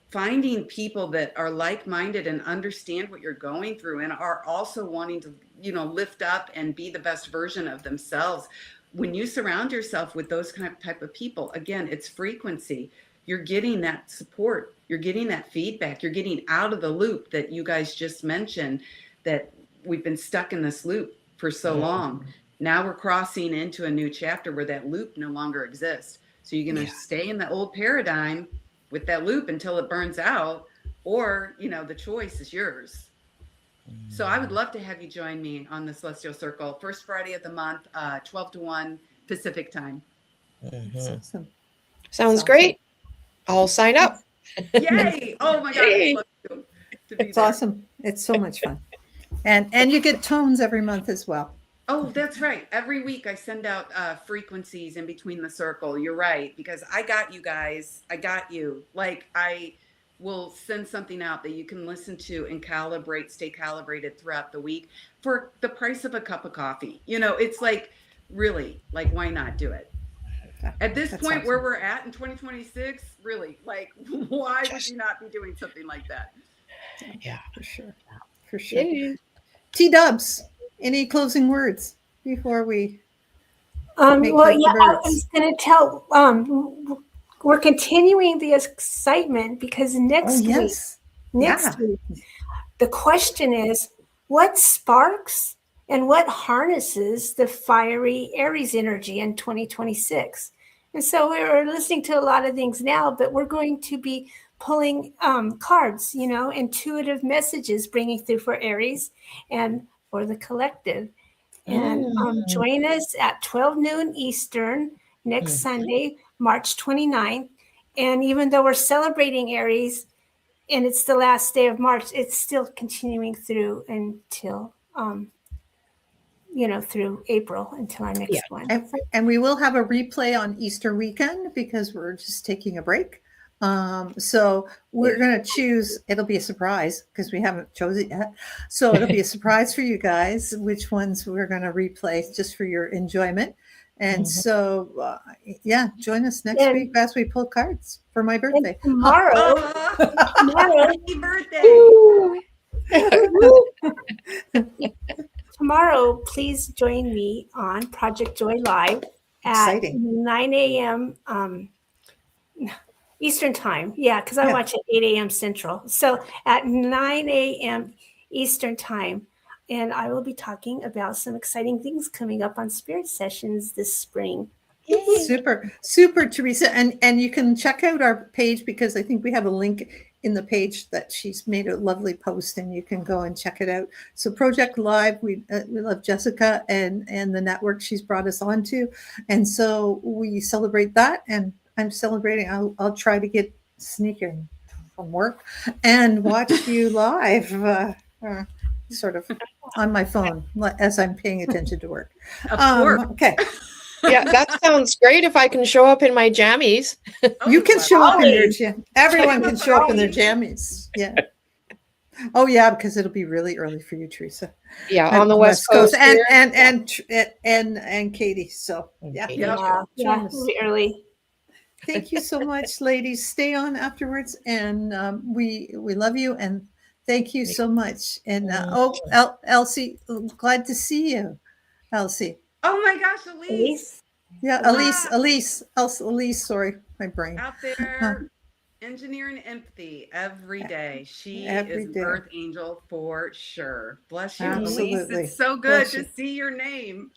finding people that are like-minded and understand what you're going through and are also wanting to, lift up and be the best version of themselves. When you surround yourself with those type of people, again, it's frequency. You're getting that support. You're getting that feedback. You're getting out of the loop that you guys just mentioned, that we've been stuck in this loop for so long. Now we're crossing into a new chapter where that loop no longer exists. So you're going to stay in the old paradigm with that loop until it burns out, or, the choice is yours. So I would love to have you join me on the Celestial Circle, first Friday of the month, 12 to 1 Pacific time. Awesome. Sounds great. I'll sign up. Yay! Oh my God, I'd love to be It's there. awesome. It's so much fun. And you get tones every month as well. Oh, that's right. Every week I send out frequencies in between the circle. You're right, because I got you guys. I got you. Like, I will send something out that you can listen to and stay calibrated throughout the week for the price of a cup of coffee. It's like, really, like, why not do it? At this point where we're at in 2026, really, like, why would you not be doing something like that? Yeah, for sure. For sure. Yay. T-Dubs, any closing words before we I birds? was going to tell, we're continuing the excitement because next week, the question is, what sparks and what harnesses the fiery Aries energy in 2026? And so we're listening to a lot of things now, but we're going to be pulling cards, intuitive messages bringing through for Aries and for the collective. And join us at 12 noon Eastern next Sunday, March 29th. And even though we're celebrating Aries and it's the last day of March, it's still continuing through until, through April until our next one. And we will have a replay on Easter weekend because we're just taking a break. So we're going to choose, it'll be a surprise because we haven't chosen it yet. So it'll be a surprise for you guys, which ones we're going to replay just for your enjoyment. And so, join us next week as we pull cards for my birthday. Tomorrow, happy birthday. Tomorrow, please join me on Project Joy Live at 9 a.m. Eastern time. Yeah, because I watch at 8 a.m. Central. So at 9 a.m. Eastern time. And I will be talking about some exciting things coming up on Spirit Sessions this spring. Super, super, Teresa. And you can check out our page because I think we have a link in the page that she's made a lovely post and you can go and check it out. So Project Live, we love Jessica and the network she's brought us onto. And so we celebrate that. And I'm celebrating. I'll try to get sneaking from work and watch you live, sort of on my phone as I'm paying attention to work. Okay. Yeah, that sounds great. If I can show up in my jammies, you can show up in your jam. Everyone can show up in their jammies. Yeah. Oh yeah, because it'll be really early for you, Teresa. Yeah, on the West Coast and Katie. So really early. Thank you so much, ladies. Stay on afterwards, and we love you and thank you so much. And Elsie, glad to see you, Elsie. Oh my gosh, Elise! Yeah, Elise. Elise. Sorry, my brain out there. engineering empathy every day. She Every is an day. earth angel for sure. Bless you, Elise. Absolutely. It's so good Bless to you. see your name.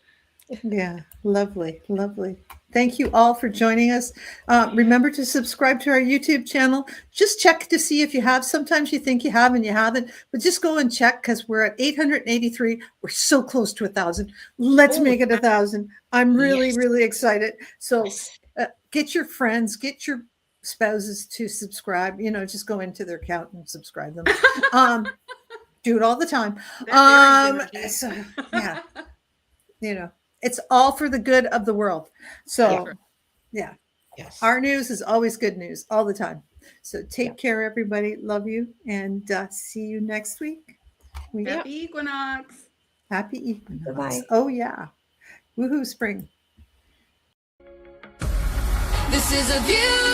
Yeah, lovely, lovely. Thank you all for joining us. Remember to subscribe to our YouTube channel. Just check to see if you have. Sometimes you think you have and you haven't, but just go and check because we're at 883. We're so close to 1,000. Let's Oh, make it 1,000. I'm really, yes. really excited. So Yes. get your friends, get your spouses to subscribe. You know, just go into their account and subscribe them. Do it all the time. That Aries energy. So yeah, you know. It's all for the good of the world. So, yeah, Yes. our news is always good news all the time. So, take care, everybody. Love you. And see you next week. Happy equinox. Happy equinox. Bye-bye. Oh, yeah. Woohoo, spring. This is a view